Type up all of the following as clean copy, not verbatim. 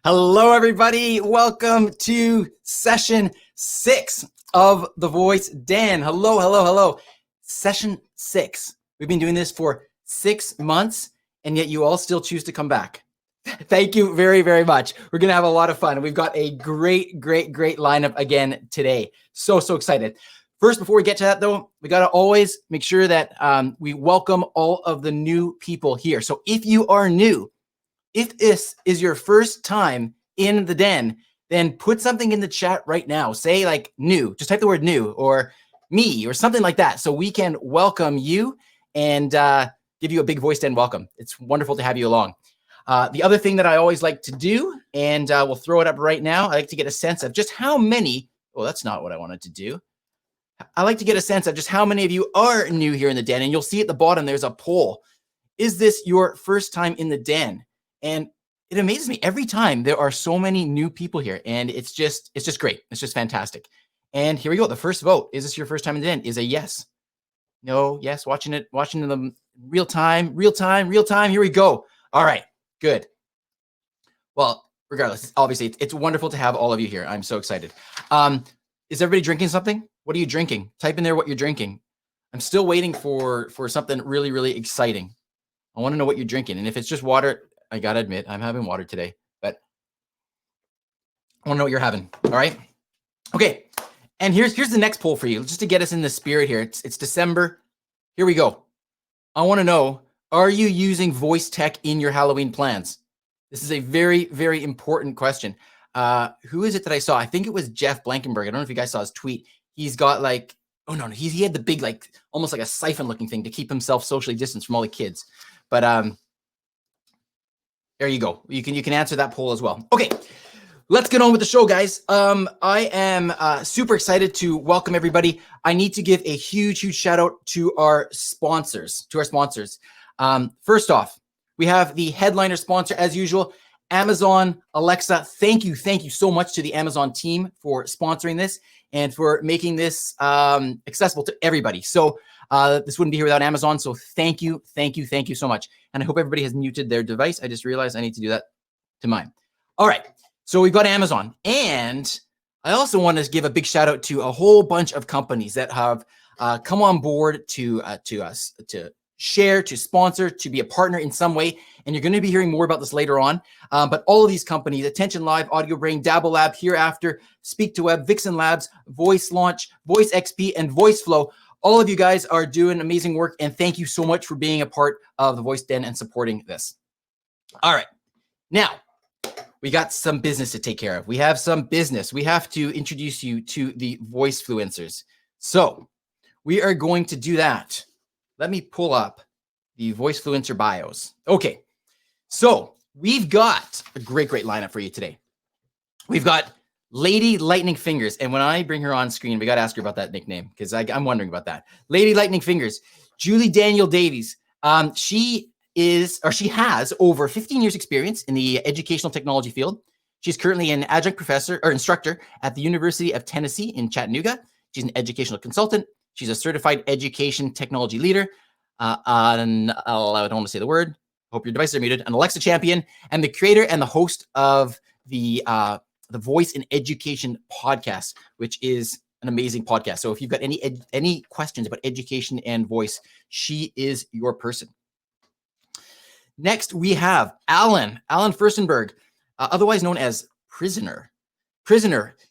Hello, everybody. Welcome to session 6 of the Voice Den. Hello, hello, hello. Session 6. We've been doing this for 6 months, and yet you all still choose to come back. Thank you very, very much. We're going to have a lot of fun. We've got a great lineup again today. So excited. First, before we get to that, though, we got to always make sure that we welcome all of the new people here. So if you are new, if this is your first time in the den, then put something in the chat right now. Say like new, just type the word new or me or something like that so we can welcome you and give you a big Voice Den welcome. It's wonderful to have you along. The other thing that I always like to do, and we'll throw it up right now, I like to get a sense of just how many, oh, that's not what I wanted to do. I like to get a sense of just how many of you are new here in the den, and you'll see at the bottom there's a poll. Is this your first time in the den? And it amazes me every time there are so many new people here, and it's just great. It's just fantastic. And here we go. The first vote. Is this your first time in the den? Is a yes. No, yes. Watching in the real time. Here we go. All right, good. Well, regardless, obviously it's wonderful to have all of you here. I'm so excited. Is everybody drinking something? What are you drinking? Type in there what you're drinking. I'm still waiting for something really exciting. I want to know what you're drinking. And if it's just water, I got to admit, I'm having water today, but I want to know what you're having. All right. Okay. And here's the next poll for you, just to get us in the spirit here. It's December. Here we go. I want to know, are you using voice tech in your Halloween plans? This is a very important question. Who is it that I saw? I think it was Jeff Blankenberg. I don't know if you guys saw his tweet. He's got like Oh no, he had the big, like almost like a siphon looking thing to keep himself socially distanced from all the kids. But there you go. You can answer that poll as well. Okay, let's get on with the show, guys. I am super excited to welcome everybody. I need to give a huge shout out to our sponsors. First off, we have the headliner sponsor as usual, Amazon Alexa. Thank you so much to the Amazon team for sponsoring this and for making this accessible to everybody. So this wouldn't be here without Amazon. So thank you so much. And I hope everybody has muted their device. I just realized I need to do that to mine. All right. So we've got Amazon, and I also want to give a big shout out to a whole bunch of companies that have come on board to us, to share, to sponsor, to be a partner in some way. And you're going to be hearing more about this later on. But all of these companies, Attention Live, Audio Brain, Dabble Lab, Hereafter, Speak to Web, Vixen Labs, Voice Launch, Voice XP, and Voiceflow. All of you guys are doing amazing work, and thank you so much for being a part of the Voice Den and supporting this. All right, now we got some business to take care of. We have some business. We have to introduce you to the Voicefluencers. So we are going to do that. Let me pull up the Voicefluencer bios. Okay, so we've got a great lineup for you today. We've got Lady Lightning Fingers. And when I bring her on screen, we got to ask her about that nickname because I'm wondering about that. Lady Lightning Fingers, Julie Daniel Davies. She has over 15 years experience in the educational technology field. She's currently an adjunct professor or instructor at the University of Tennessee in Chattanooga. She's an educational consultant. She's a certified education technology leader. I don't want to say the word. Hope your devices are muted. An Alexa champion and the creator and the host of the Voice in Education podcast, which is an amazing podcast. So if you've got any questions about education and voice, she is your person. Next, we have Alan Firstenberg, otherwise known as Prisoner.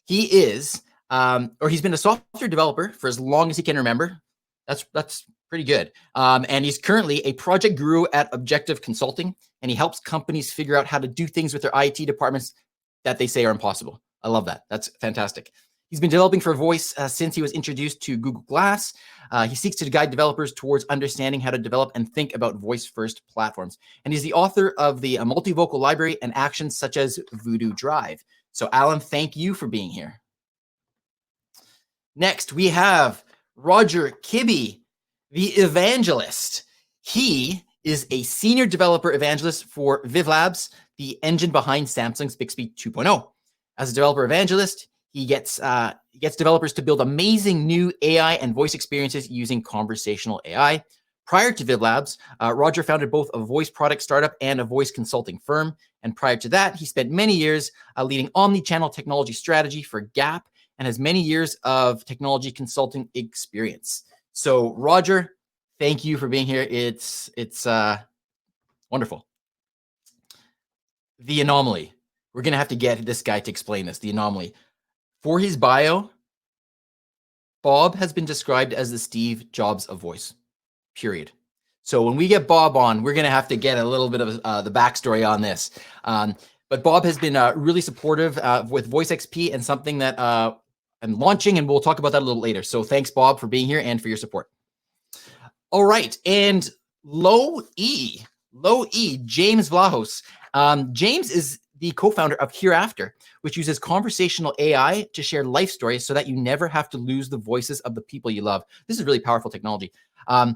He is, or he's been a software developer for as long as he can remember. That's pretty good. And he's currently a project guru at Objective Consulting, and he helps companies figure out how to do things with their IT departments that they say are impossible. I love that. That's fantastic. He's been developing for voice since he was introduced to Google Glass. He seeks to guide developers towards understanding how to develop and think about voice-first platforms. And he's the author of the multivocal library and actions such as Voodoo Drive. So Alan, thank you for being here. Next, we have Roger Kibbe, the Evangelist. He is a senior developer evangelist for Viv Labs, the engine behind Samsung's Bixby 2.0. As a developer evangelist, he gets developers to build amazing new AI and voice experiences using conversational AI. Prior to Viv Labs, Roger founded both a voice product startup and a voice consulting firm. And prior to that, he spent many years leading omni-channel technology strategy for Gap and has many years of technology consulting experience. So Roger, thank you for being here. It's wonderful. The Anomaly. We're going to have to get this guy to explain this. The Anomaly. For his bio, Bob has been described as the Steve Jobs of voice, period. So when we get Bob on, we're going to have to get a little bit of the backstory on this. But Bob has been really supportive with Voice XP and something that I'm launching, and we'll talk about that a little later. So thanks, Bob, for being here and for your support. All right. And Low E, James Vlahos. James is the co-founder of Hereafter, which uses conversational AI to share life stories so that you never have to lose the voices of the people you love. This is really powerful technology. The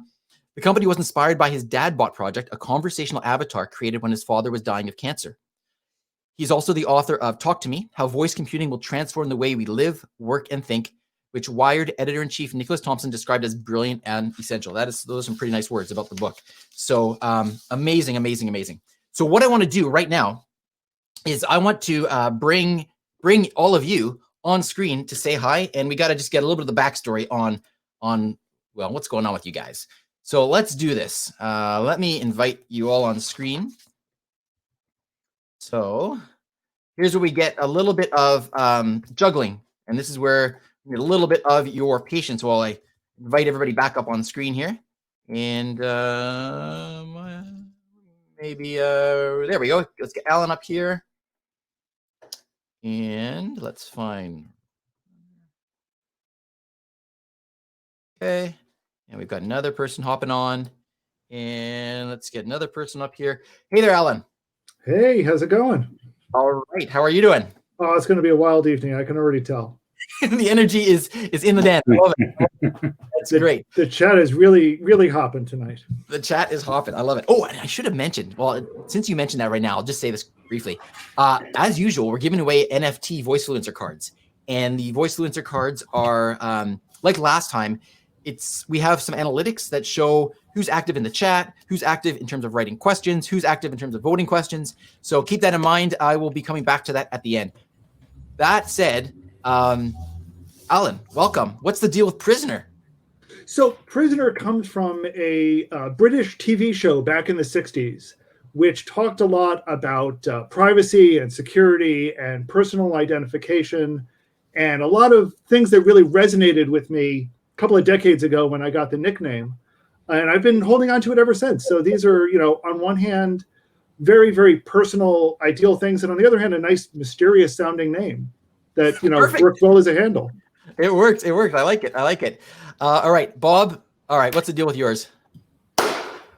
company was inspired by his Dadbot project, a conversational avatar created when his father was dying of cancer. He's also the author of Talk to Me, How Voice Computing Will Transform the Way We Live, Work, and Think, which Wired editor-in-chief Nicholas Thompson described as brilliant and essential. Those are some pretty nice words about the book. So amazing. So what I want to do right now is I want to bring all of you on screen to say hi, and we got to just get a little bit of the backstory on well, what's going on with you guys. So let's do this. Let me invite you all on screen. So here's where we get a little bit of juggling, and this is where we get a little bit of your patience while I invite everybody back up on screen here. And maybe there we go. Let's get Alan up here. And let's find. Okay. And we've got another person hopping on. And let's get another person up here. Hey there, Alan. Hey, how's it going? All right. How are you doing? Oh, it's going to be a wild evening. I can already tell. The energy is in the den. I love it. That's great. The chat is really hopping tonight. The chat is hopping. I love it. Oh, and I should have mentioned, well, since you mentioned that right now, I'll just say this briefly. As usual, we're giving away NFT Voicefluencer cards. And the Voicefluencer cards are, like last time, we have some analytics that show who's active in the chat, who's active in terms of writing questions, who's active in terms of voting questions. So keep that in mind. I will be coming back to that at the end. That said, Alan, welcome. What's the deal with Prisoner? So Prisoner comes from a British TV show back in the 60s, which talked a lot about privacy and security and personal identification and a lot of things that really resonated with me a couple of decades ago when I got the nickname. And I've been holding on to it ever since. So these are, on one hand, very personal, ideal things. And on the other hand, a nice, mysterious sounding name that, worked well as a handle. It works. I like it. All right, Bob. All right, what's the deal with yours?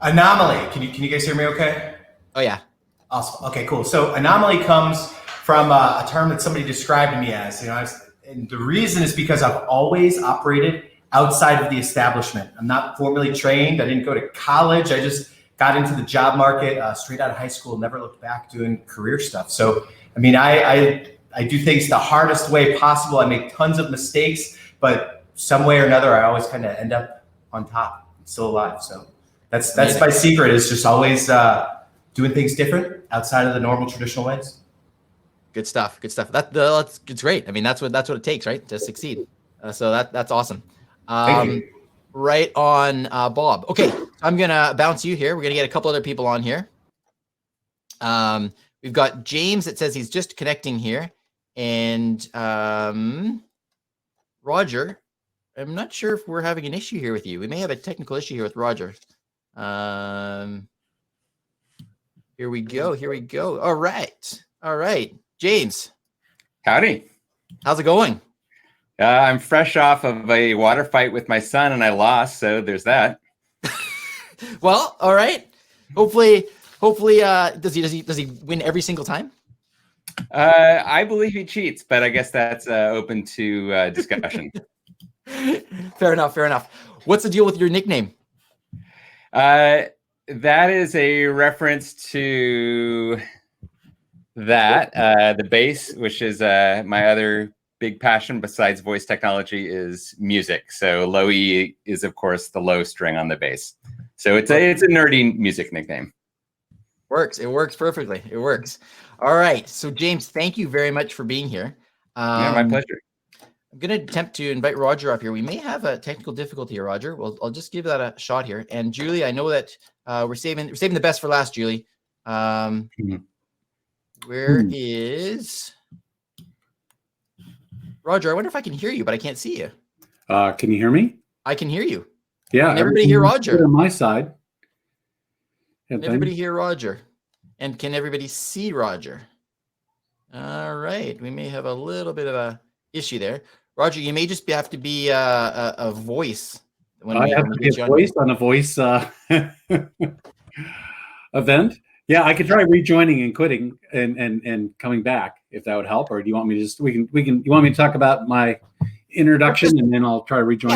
Anomaly. Can you guys hear me okay? Oh, yeah. Awesome. Okay, cool. So anomaly comes from a term that somebody described me as, and the reason is because I've always operated outside of the establishment. I'm not formally trained. I didn't go to college. I just got into the job market straight out of high school, never looked back doing career stuff. So, I do things the hardest way possible. I make tons of mistakes, but some way or another, I always kind of end up on top, still alive. So that's my secret, is just always doing things different outside of the normal traditional ways. Good stuff. That's it's great. I mean, that's what it takes, right, to succeed. So that's awesome. Right on, Bob. Okay, I'm gonna bounce you here. We're gonna get a couple other people on here. We've got James that says he's just connecting here, and Roger. I'm not sure if we're having an issue here with you. We may have a technical issue here with Roger. Here we go. All right. James. Howdy. How's it going? I'm fresh off of a water fight with my son and I lost, so there's that. Well, all right. Hopefully, does he win every single time? I believe he cheats, but I guess that's open to discussion. Fair enough. What's the deal with your nickname? That is a reference to that. The bass, which is my other big passion besides voice technology, is music. So low E is, of course, the low string on the bass. So it's a nerdy music nickname. It works perfectly. It works. All right. So James, thank you very much for being here. Yeah, my pleasure. I'm going to attempt to invite Roger up here. We may have a technical difficulty here, Roger. Well, I'll just give that a shot here. And Julie, I know that we're saving the best for last, Julie. Where is Roger? I wonder if I can hear you, but I can't see you. Can you hear me? I can hear you. Yeah. Can everybody hear Roger? On my side. Can everybody hear Roger? And can everybody see Roger? All right. We may have a little bit of a issue there. Roger, you may just have to be a voice. I have to be a voice on a voice event. Yeah, I could try rejoining and quitting and coming back if that would help. Or do you want me to just you want me to talk about my introduction and then I'll try to rejoin?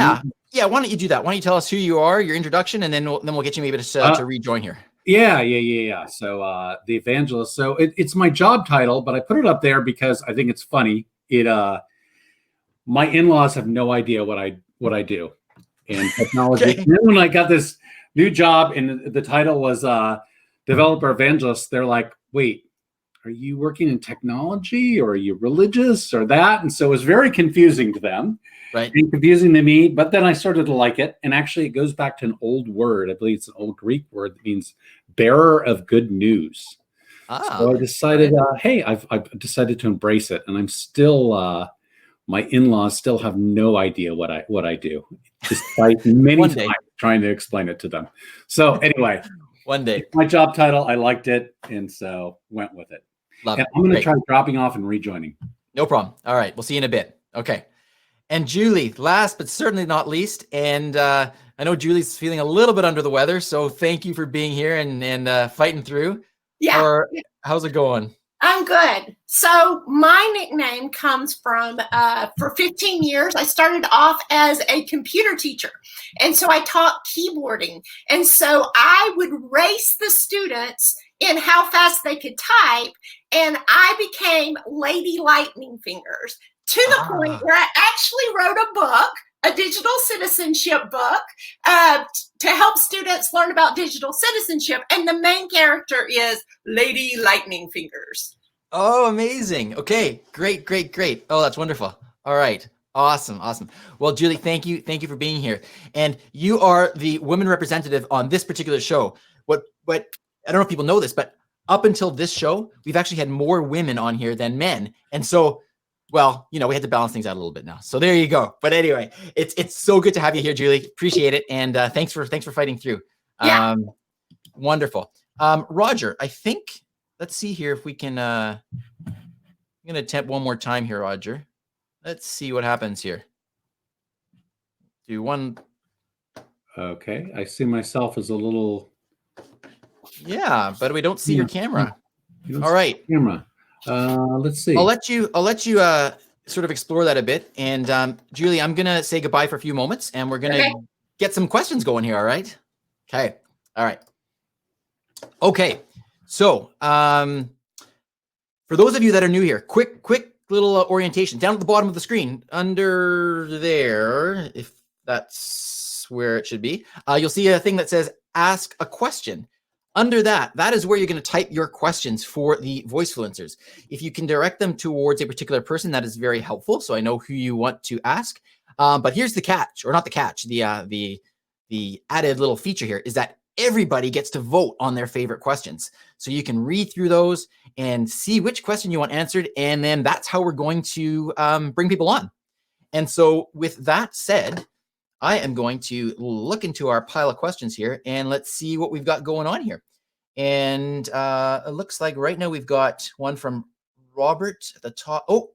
Yeah. Why don't you do that? Why don't you tell us who you are, your introduction, and then we'll get you maybe to rejoin here. Yeah. So the Evangelist. So it's my job title, but I put it up there because I think it's funny. My in-laws have no idea what I do in technology. Okay. And then when I got this new job and the title was Developer Evangelist, they're like, wait, are you working in technology or are you religious or that? And so it was very confusing to them, right? And confusing to me, but then I started to like it. And actually it goes back to an old word. I believe it's an old Greek word that means bearer of good news. So I decided, hey, I've decided to embrace it. And I'm still, my in-laws still have no idea what I do, despite many times trying to explain it to them. So anyway, one day, my job title, I liked it, and so went with it. Love it. I'm going to try dropping off and rejoining. No problem. All right, we'll see you in a bit. Okay. And Julie, last but certainly not least. And I know Julie's feeling a little bit under the weather, so thank you for being here and fighting through. Yeah. How's it going? I'm good. So my nickname comes from, for 15 years, I started off as a computer teacher. And so I taught keyboarding. And so I would race the students in how fast they could type. And I became Lady Lightning Fingers to the point where I actually wrote a book, a digital citizenship book, to help students learn about digital citizenship. And the main character is Lady Lightning Fingers. Oh, amazing. Okay, great. Oh, that's wonderful. All right. Awesome. Well, Julie, thank you for being here. And you are the women representative on this particular show. What I don't know if people know this, but up until this show, we've actually had more women on here than men. And so, well, we had to balance things out a little bit now. So there you go. But anyway, it's so good to have you here, Julie. Appreciate it. And thanks for fighting through. Yeah. Wonderful. Roger, I think, let's see here if we can, I'm going to attempt one more time here, Roger. Let's see what happens here. Do one. Okay. I see myself as a little. Yeah, but we don't see your camera. All right. Camera. Let's see. I'll let you sort of explore that a bit. And Julie, I'm gonna say goodbye for a few moments, and we're gonna get some questions going here. All right. Okay. All right. Okay. So for those of you that are new here, quick little orientation down at the bottom of the screen under there, if that's where it should be, you'll see a thing that says ask a question. Under that is where you're going to type your questions for the Voicefluencers. If you can direct them towards a particular person, that is very helpful. So I know who you want to ask. But here's the catch, or not the catch, the added little feature here is that everybody gets to vote on their favorite questions. So you can read through those and see which question you want answered. And then that's how we're going to bring people on. And so with that said, I am going to look into our pile of questions here and let's see what we've got going on here. And it looks like right now we've got one from Robert at the top. Oh,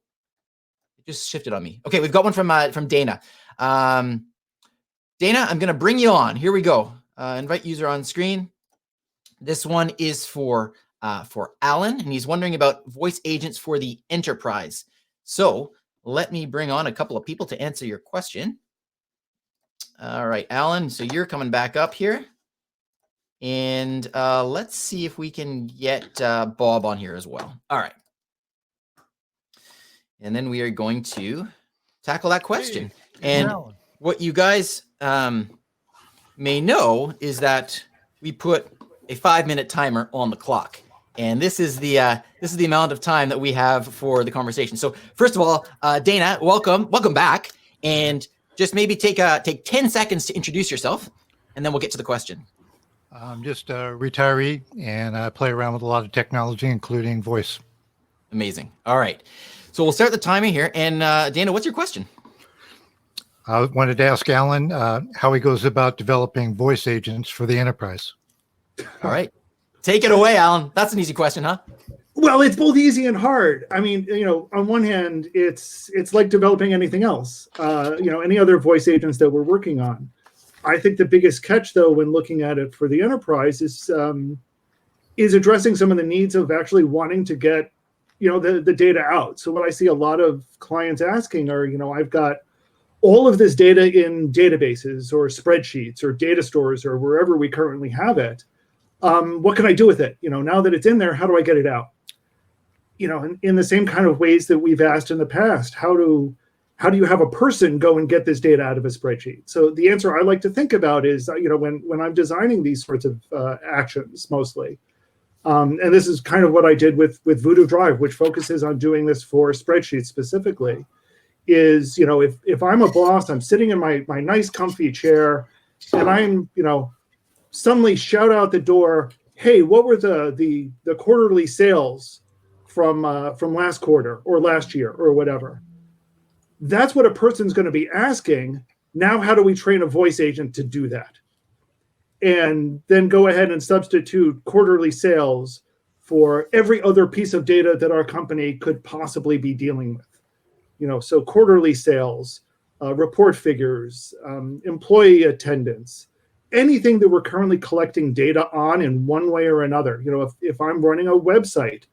it just shifted on me. Okay, we've got one from Dana. Dana, I'm going to bring you on. Here we go. Invite user on screen. This one is for Alan, and he's wondering about voice agents for the enterprise. So let me bring on a couple of people to answer your question. All right, Alan, so you're coming back up here. And let's see if we can get Bob on here as well. All right. And then we are going to tackle that question. Hey, and what you guys may know is that we put a 5-minute timer on the clock. And this is the amount of time that we have for the conversation. So first of all, Dana, welcome back. And just maybe take 10 seconds to introduce yourself, and then we'll get to the question. I'm just a retiree, and I play around with a lot of technology, including voice. Amazing. All right. So we'll start the timer here. And Dana, what's your question? I wanted to ask Alan how he goes about developing voice agents for the enterprise. All right. Take it away, Alan. That's an easy question, huh? Well, it's both easy and hard. I mean, on one hand, it's like developing anything else, any other voice agents that we're working on. I think the biggest catch, though, when looking at it for the enterprise is addressing some of the needs of actually wanting to get, the data out. So what I see a lot of clients asking are, I've got all of this data in databases or spreadsheets or data stores or wherever we currently have it. What can I do with it? Now that it's in there, how do I get it out? In the same kind of ways that we've asked in the past, how do you have a person go and get this data out of a spreadsheet? So the answer I like to think about is, when I'm designing these sorts of actions mostly, and this is kind of what I did with Voodoo Drive, which focuses on doing this for spreadsheets specifically, is, if I'm a boss, I'm sitting in my nice comfy chair, and I'm, suddenly shout out the door, hey, what were the quarterly sales from last quarter or last year or whatever? That's what a person's going to be asking. Now, how do we train a voice agent to do that? And then go ahead and substitute quarterly sales for every other piece of data that our company could possibly be dealing with. So quarterly sales, report figures, employee attendance, anything that we're currently collecting data on in one way or another. If I'm running a website,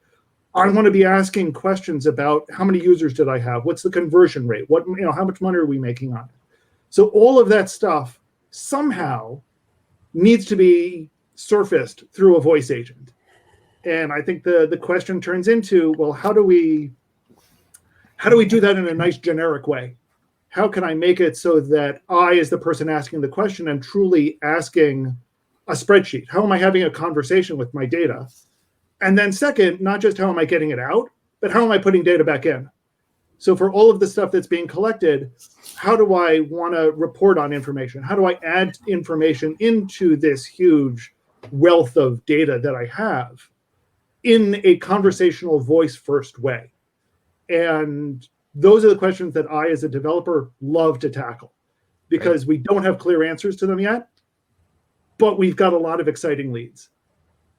I want to be asking questions about how many users did I have? What's the conversion rate? How much money are we making on it? So all of that stuff somehow needs to be surfaced through a voice agent. And I think the question turns into, well, how do we do that in a nice generic way? How can I make it so that I, as the person asking the question, am truly asking a spreadsheet? How am I having a conversation with my data? And then second, not just how am I getting it out, but how am I putting data back in? So for all of the stuff that's being collected, how do I want to report on information? How do I add information into this huge wealth of data that I have in a conversational voice first way? And those are the questions that I, as a developer, love to tackle, because we don't have clear answers to them yet, but we've got a lot of exciting leads.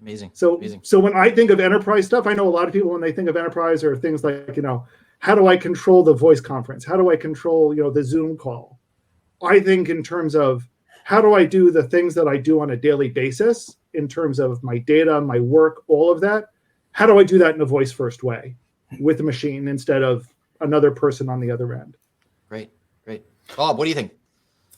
Amazing. So when I think of enterprise stuff, I know a lot of people, when they think of enterprise, are things like, how do I control the voice conference? How do I control, the Zoom call? I think in terms of how do I do the things that I do on a daily basis in terms of my data, my work, all of that. How do I do that in a voice first way with a machine instead of another person on the other end? Great. Bob, what do you think?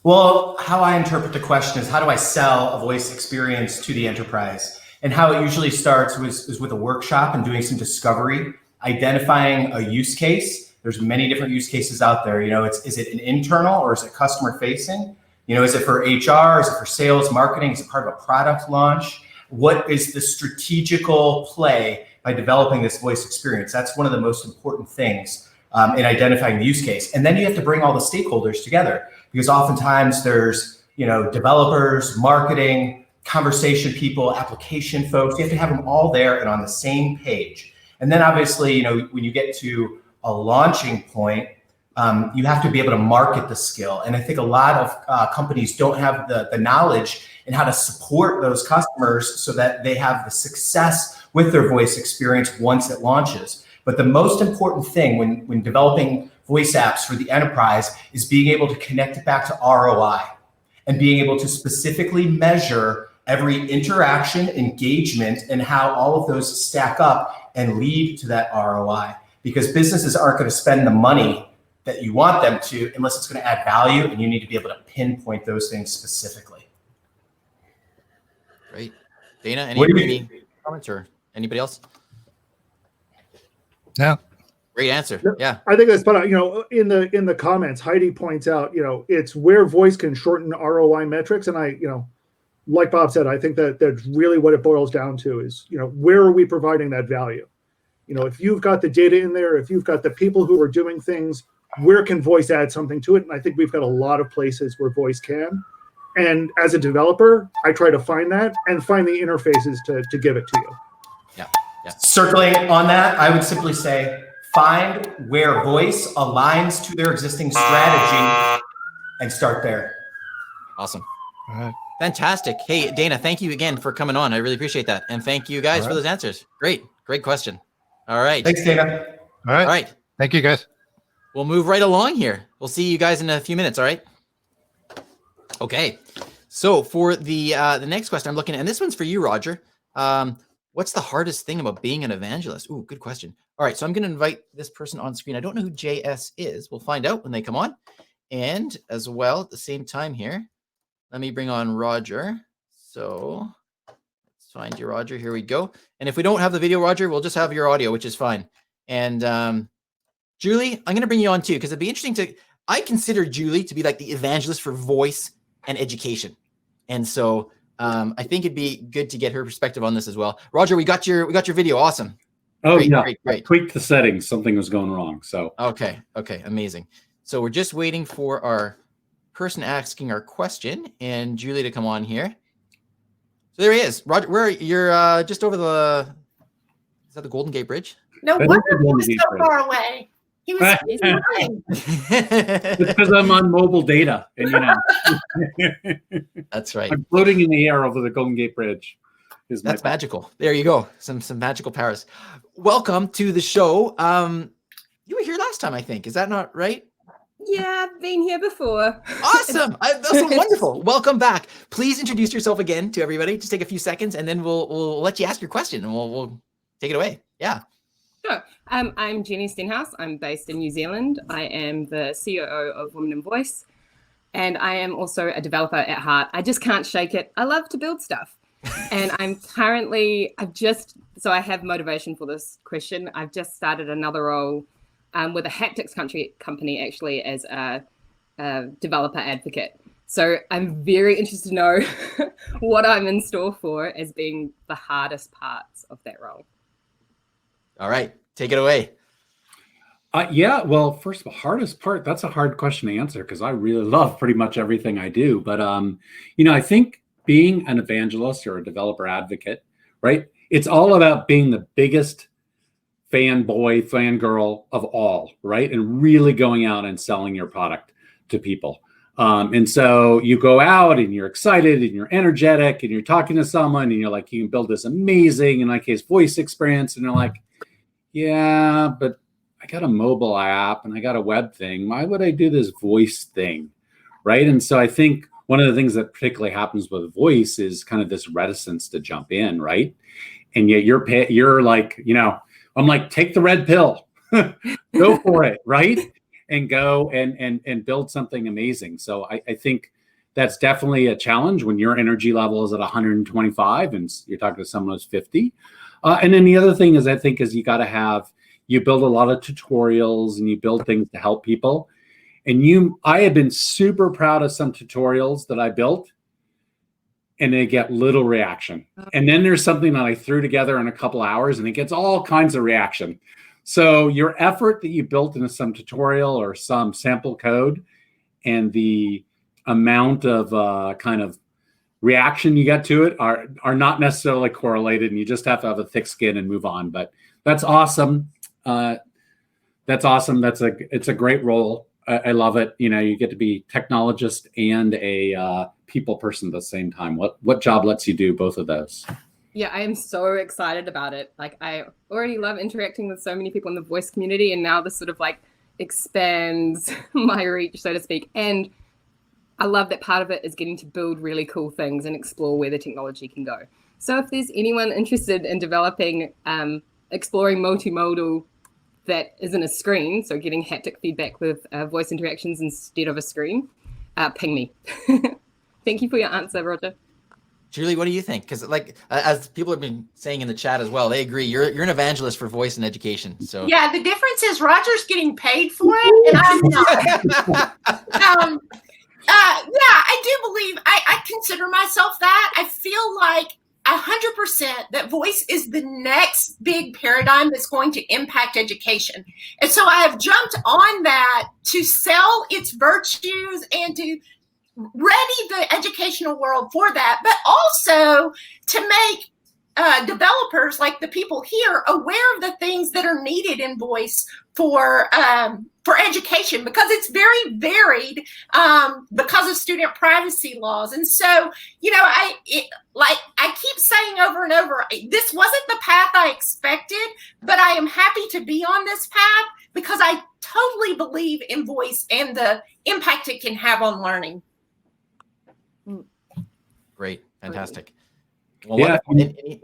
Well, how I interpret the question is, how do I sell a voice experience to the enterprise? And how it usually starts is with a workshop and doing some discovery, identifying a use case. There's many different use cases out there. Is it an internal or is it customer facing? Is it for HR? Is it for sales, marketing? Is it part of a product launch? What is the strategical play by developing this voice experience? That's one of the most important things in identifying the use case. And then you have to bring all the stakeholders together, because oftentimes there's, developers, marketing, conversation people, application folks. You have to have them all there and on the same page. And then obviously, when you get to a launching point, you have to be able to market the skill. And I think a lot of companies don't have the knowledge in how to support those customers so that they have the success with their voice experience once it launches. But the most important thing when developing voice apps for the enterprise is being able to connect it back to ROI and being able to specifically measure every interaction, engagement, and how all of those stack up and lead to that ROI. Because businesses aren't going to spend the money that you want them to unless it's going to add value, and you need to be able to pinpoint those things specifically. Great. Dana, any comments or anybody else? No. Great answer. Yeah. I think that's fun. In the comments, Heidi points out, it's where voice can shorten ROI metrics. And like Bob said, I think that's really what it boils down to is, where are we providing that value? If you've got the data in there, if you've got the people who are doing things, where can voice add something to it? And I think we've got a lot of places where voice can. And as a developer, I try to find that and find the interfaces to give it to you. Yeah. Circling on that, I would simply say, find where voice aligns to their existing strategy and start there. Awesome. All right. Fantastic. Hey, Dana, thank you again for coming on. I really appreciate that. And thank you guys for those answers. Great question. All right. Thanks, Dana. All right. All right. Thank you, guys. We'll move right along here. We'll see you guys in a few minutes. All right. Okay. So for the next question, I'm looking at, and this one's for you, Roger. What's the hardest thing about being an evangelist? Ooh, good question. All right. So I'm going to invite this person on screen. I don't know who JS is. We'll find out when they come on. And as well, at the same time here, let me bring on Roger. So let's find you, Roger. Here we go. And if we don't have the video, Roger, we'll just have your audio, which is fine. And Julie, I'm going to bring you on too, because it'd be interesting I consider Julie to be like the evangelist for voice and education. And so I think it'd be good to get her perspective on this as well. Roger, we got your video. Awesome. Oh, great, yeah. Great. I tweaked the settings. Something was going wrong. So Okay. Amazing. So we're just waiting for our person asking our question and Julie to come on here. So there he is. Roger, you're just over is that the Golden Gate Bridge? No I wonder think he the was Golden so Gate far away. He was he's running. it's because I'm on mobile data, and That's right. I'm floating in the air over the Golden Gate Bridge. That's magical. There you go. Some magical powers. Welcome to the show. You were here last time, I think. Is that not right? Yeah, I've been here before. Awesome. That's wonderful. Welcome back. Please introduce yourself again to everybody. Just take a few seconds and then we'll let you ask your question and we'll take it away. Yeah. Sure. I'm Jenny Stenhouse. I'm based in New Zealand. I am the COO of Women in Voice, and I am also a developer at heart. I just can't shake it. I love to build stuff. And I have motivation for this question. I've just started another role with a haptics company actually as a developer advocate. So I'm very interested to know what I'm in store for as being the hardest parts of that role. All right, take it away. Yeah, well, first of all, hardest part, that's a hard question to answer because I really love pretty much everything I do. But, I think being an evangelist or a developer advocate, right? It's all about being the biggest fanboy, fangirl of all, right? And really going out and selling your product to people. And so you go out and you're excited and you're energetic and you're talking to someone and you're like, you can build this amazing, in my case, voice experience. And they're like, yeah, but I got a mobile app and I got a web thing. Why would I do this voice thing? Right. And so I think one of the things that particularly happens with voice is kind of this reticence to jump in. Right. And yet you're like, I'm like, take the red pill, go for it. Right. And go and build something amazing. So I think that's definitely a challenge when your energy level is at 125 and you're talking to someone who's 50. And then the other thing is, I think, is you build a lot of tutorials and you build things to help people. And I have been super proud of some tutorials that I built and they get little reaction. And then there's something that I threw together in a couple hours and it gets all kinds of reaction. So your effort that you built into some tutorial or some sample code and the amount of kind of reaction you get to it are not necessarily correlated, and you just have to have a thick skin and move on. But that's awesome. That's awesome. It's a great role. I love it. You get to be technologist and a people person at the same time. What job lets you do both of those? Yeah, I am so excited about it. Like, I already love interacting with so many people in the voice community, and now this sort of like expands my reach, so to speak. And I love that part of it is getting to build really cool things and explore where the technology can go. So if there's anyone interested in developing, exploring multimodal that isn't a screen, so getting haptic feedback with voice interactions instead of a screen, ping me. Thank you for your answer, Roger. Julie, what do you think? Because as people have been saying in the chat as well, they agree. You're an evangelist for voice and education. So yeah, the difference is Roger's getting paid for it, and I'm not. Yeah, I do believe I consider myself that. I feel like 100% that voice is the next big paradigm that's going to impact education. And so I have jumped on that to sell its virtues and to ready the educational world for that, but also to make developers like the people here aware of the things that are needed in voice for education, because it's very varied because of student privacy laws. And so, I keep saying over and over, this wasn't the path I expected, but I am happy to be on this path because I totally believe in voice and the impact it can have on learning. Great. Fantastic. Well, yeah.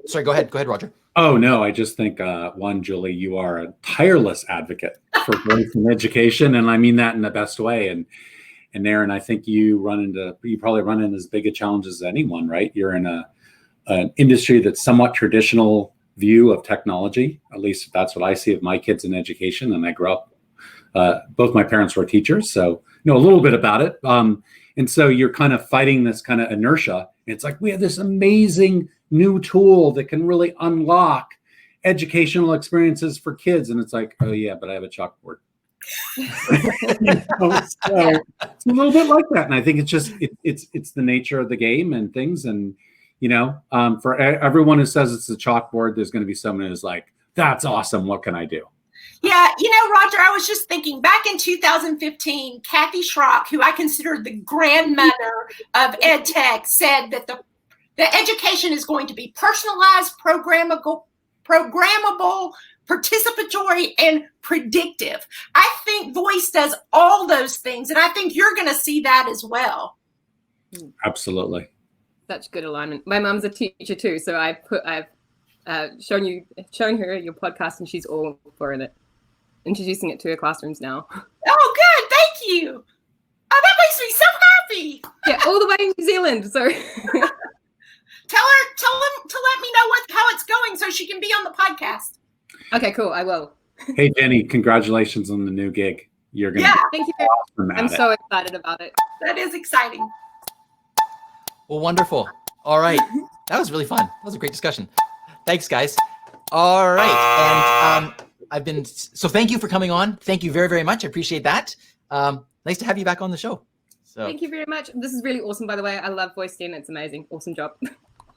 Sorry, go ahead, Roger. Oh, no, I just think, one, Julie, you are a tireless advocate for voice and education. And I mean that in the best way. And Aaron, I think you probably run into as big a challenge as anyone, right? You're in an industry that's somewhat traditional view of technology. At least that's what I see of my kids in education. And I grew up, both my parents were teachers, so know a little bit about it. And so you're kind of fighting this kind of inertia. It's like, we have this amazing new tool that can really unlock educational experiences for kids. And it's like, oh yeah, but I have a chalkboard. So it's a little bit like that. And I think it's just, it's the nature of the game and things. And, for everyone who says it's a chalkboard, there's going to be someone who's like, that's awesome. What can I do? Yeah, Roger, I was just thinking back in 2015, Kathy Schrock, who I consider the grandmother of ed tech, said that the education is going to be personalized, programmable, participatory, and predictive. I think voice does all those things, and I think you're going to see that as well. Absolutely. Such good alignment. My mom's a teacher too, so I've shown her your podcast, and she's all for it. Introducing it to her classrooms now. Oh, good. Thank you. Oh, that makes me so happy. Yeah, all the way in New Zealand. So tell him to let me know how it's going so she can be on the podcast. Okay, cool. I will. Hey, Jenny, congratulations on the new gig. You're going to thank you. awesome I'm so excited about it. That is exciting. Well, wonderful. All right. That was really fun. That was a great discussion. Thanks, guys. All right. And so thank you for coming on. Thank you very, very much. I appreciate that. Nice to have you back on the show. So thank you very much. This is really awesome, by the way. I love Voice Dan. It's amazing. Awesome job.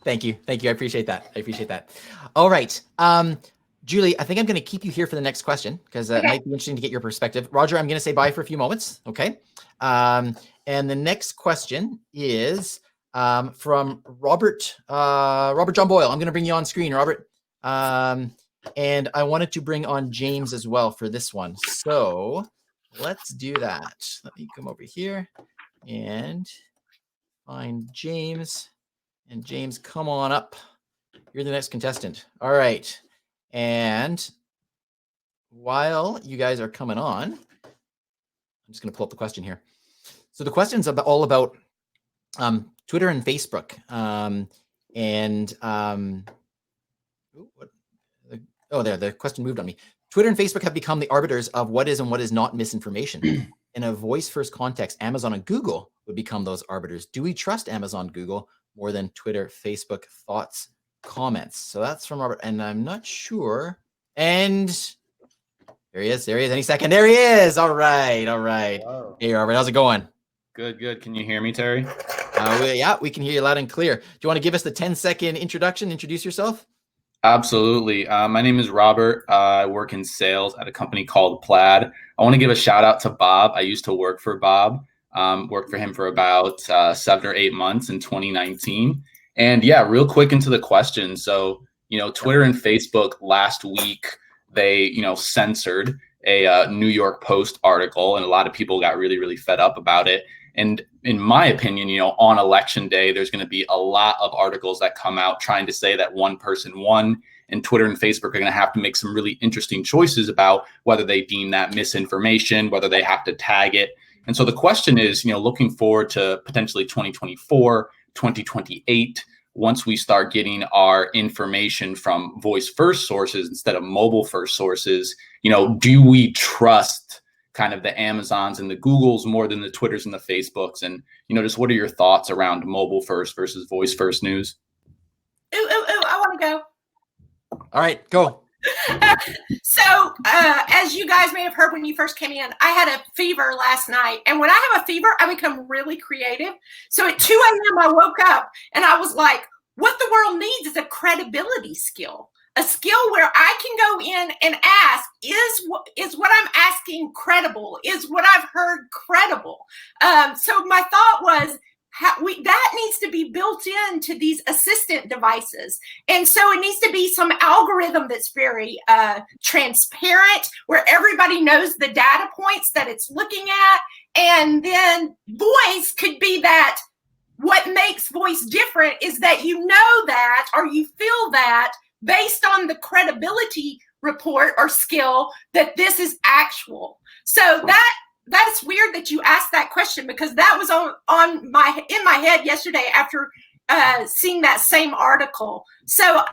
Thank you. Thank you. I appreciate that. All right. Julie, I think I'm going to keep you here for the next question because it might be interesting to get your perspective. Roger, I'm going to say bye for a few moments. Okay. And the next question is from Robert John Boyle. I'm going to bring you on screen, Robert. And I wanted to bring on James as well for this one. So let's do that. Let me come over here and find James. And James, come on up. You're the next contestant. All right. And while you guys are coming on, I'm just going to pull up the question here. So the question's all about Twitter and Facebook. The question moved on me. Twitter and Facebook have become the arbiters of what is and what is not misinformation. In a voice-first context, Amazon and Google would become those arbiters. Do we trust Amazon, Google more than Twitter, Facebook? Thoughts, comments? So that's from Robert, and I'm not sure. And there he is. Any second. There he is. All right. Wow. Hey, Robert, how's it going? Good. Can you hear me, Terry? Yeah, we can hear you loud and clear. Do you want to give us the 10-second introduction? Introduce yourself. Absolutely. My name is Robert. I work in sales at a company called Plaid. I want to give a shout out to Bob. I used to work for Bob. Worked for him for about 7 or 8 months in 2019. And yeah, real quick into the question. So, Twitter and Facebook last week, they, censored a New York Post article, and a lot of people got really, really fed up about it. And in my opinion, on election day, there's going to be a lot of articles that come out trying to say that one person won, and Twitter and Facebook are going to have to make some really interesting choices about whether they deem that misinformation, whether they have to tag it. And so the question is, looking forward to potentially 2024, 2028, once we start getting our information from voice first sources instead of mobile first sources, do we trust kind of the Amazons and the Googles more than the Twitters and the Facebooks? And, just what are your thoughts around mobile first versus voice first news? Ooh, I want to go. All right, go. So, as you guys may have heard when you first came in, I had a fever last night. And when I have a fever, I become really creative. So at 2 a.m., I woke up and I was like, what the world needs is a credibility skill. A skill where I can go in and ask, is what I'm asking credible? Is what I've heard credible? So my thought was, that needs to be built into these assistant devices. And so it needs to be some algorithm that's very transparent, where everybody knows the data points that it's looking at. And then voice could be that. What makes voice different is that you know that, or you feel that, based on the credibility report or skill, that this is actual. So that's weird that you asked that question, because that was in my head yesterday after seeing that same article. So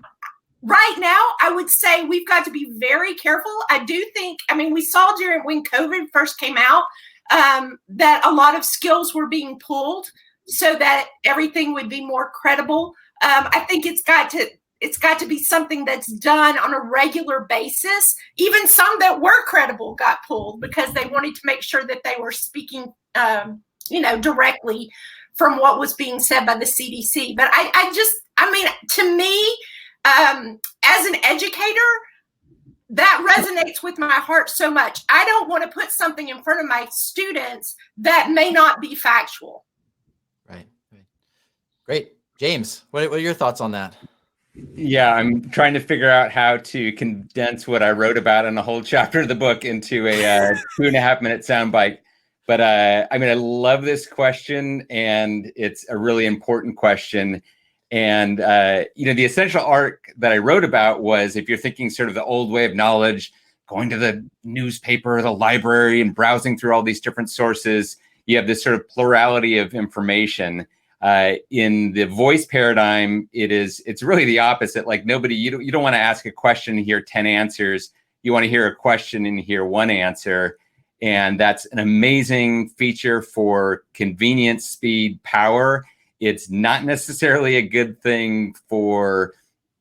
right now, I would say we've got to be very careful. I do think, we saw when COVID first came out, that a lot of skills were being pulled so that everything would be more credible. I think it's got to be something that's done on a regular basis. Even some that were credible got pulled because they wanted to make sure that they were speaking, directly from what was being said by the CDC. But to me, as an educator, that resonates with my heart so much. I don't want to put something in front of my students that may not be factual. Right. Great. James, what are your thoughts on that? Yeah, I'm trying to figure out how to condense what I wrote about in a whole chapter of the book into a 2.5-minute soundbite. But I mean, I love this question, and it's a really important question. And the essential arc that I wrote about was, if you're thinking sort of the old way of knowledge, going to the newspaper, the library, and browsing through all these different sources, you have this sort of plurality of information. In the voice paradigm, it's really the opposite. Like you don't want to ask a question and hear 10 answers. You want to hear a question and hear one answer. And that's an amazing feature for convenience, speed, power. It's not necessarily a good thing for,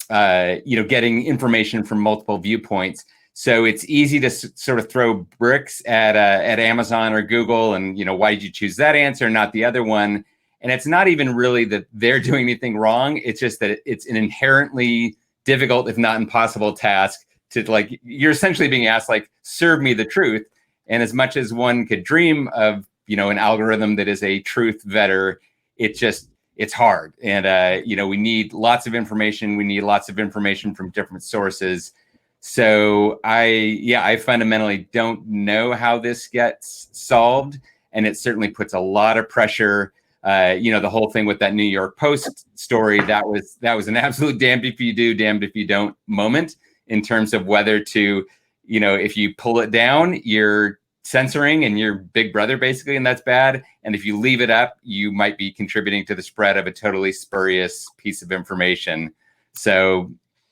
getting information from multiple viewpoints. So it's easy to sort of throw bricks at Amazon or Google and, why did you choose that answer, not the other one? And it's not even really that they're doing anything wrong. It's just that it's an inherently difficult, if not impossible, task to, like, you're essentially being asked, like, serve me the truth. And as much as one could dream of, an algorithm that is a truth vetter, it's hard. And, we need lots of information. We need lots of information from different sources. So I fundamentally don't know how this gets solved. And it certainly puts a lot of pressure. The whole thing with that New York Post story, that was an absolute damned if you do, damned if you don't moment in terms of whether to, if you pull it down, you're censoring and you're Big Brother basically, and that's bad. And if you leave it up, you might be contributing to the spread of a totally spurious piece of information. So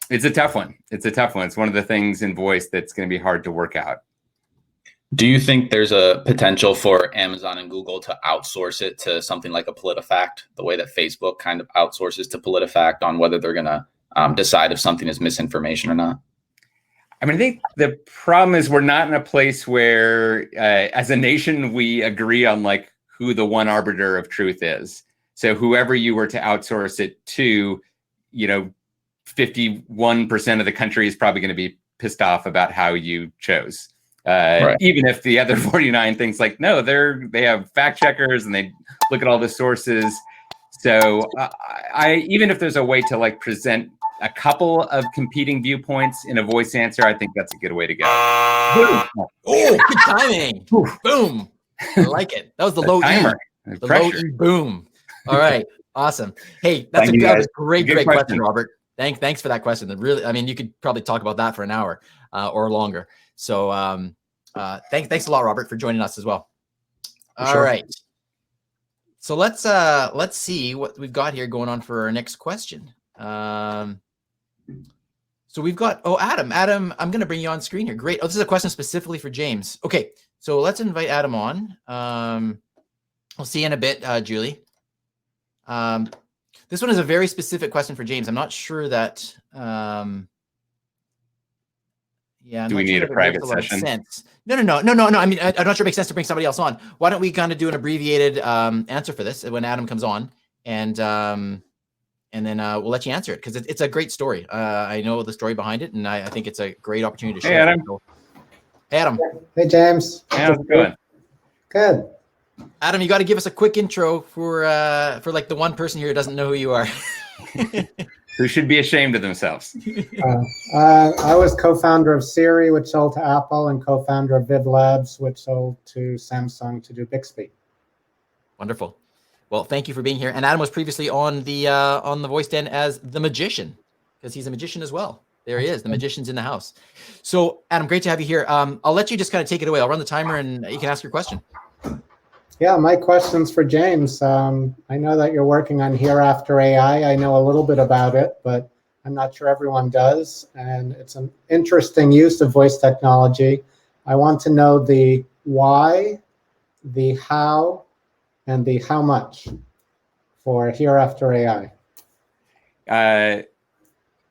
it's a tough one. It's one of the things in voice that's going to be hard to work out. Do you think there's a potential for Amazon and Google to outsource it to something like a PolitiFact, the way that Facebook kind of outsources to PolitiFact on whether they're going to decide if something is misinformation or not? I mean, I think the problem is we're not in a place where, as a nation, we agree on like who the one arbiter of truth is. So whoever you were to outsource it to, 51% of the country is probably going to be pissed off about how you chose. Right. Even if the other 49 thinks like, no, they have fact checkers and they look at all the sources. So even if there's a way to like present a couple of competing viewpoints in a voice answer, I think that's a good way to go. Boom. Oh, good timing. Boom. I like it. That was the low timer. The low E boom. All right. Awesome. Hey, that was a great question, Robert. Thanks for that question. Really, I mean, you could probably talk about that for an hour or longer. So thanks a lot, Robert, for joining us as well. All right. So let's see what we've got here going on for our next question. So we've got, Adam, I'm going to bring you on screen here. Great. Oh, this is a question specifically for James. Okay. So let's invite Adam on. I'll see you in a bit, Julie. This one is a very specific question for James. I'm not sure that, I'm Do we need a private session? No. I mean, I'm not sure it makes sense to bring somebody else on. Why don't we kind of do an abbreviated answer for this when Adam comes on, and then we'll let you answer it because it's a great story. I know the story behind it, and I think it's a great opportunity to share. Hey, Adam. Hey, Adam. Hey, James. How's it going? Good. Adam, you got to give us a quick intro for like the one person here who doesn't know who you are. Who should be ashamed of themselves. I was co-founder of Siri, which sold to Apple, and co-founder of Viv Labs, which sold to Samsung to do Bixby. Wonderful. Well, thank you for being here. And Adam was previously on the Voice Den as the magician, because he's a magician as well. There he is. The magician's in the house. So, Adam, great to have you here. I'll let you just kind of take it away. I'll run the timer, and you can ask your question. Yeah, my question's for James. I know that you're working on Hereafter AI. I know a little bit about it, but I'm not sure everyone does. And it's an interesting use of voice technology. I want to know the why, the how, and the how much for Hereafter AI.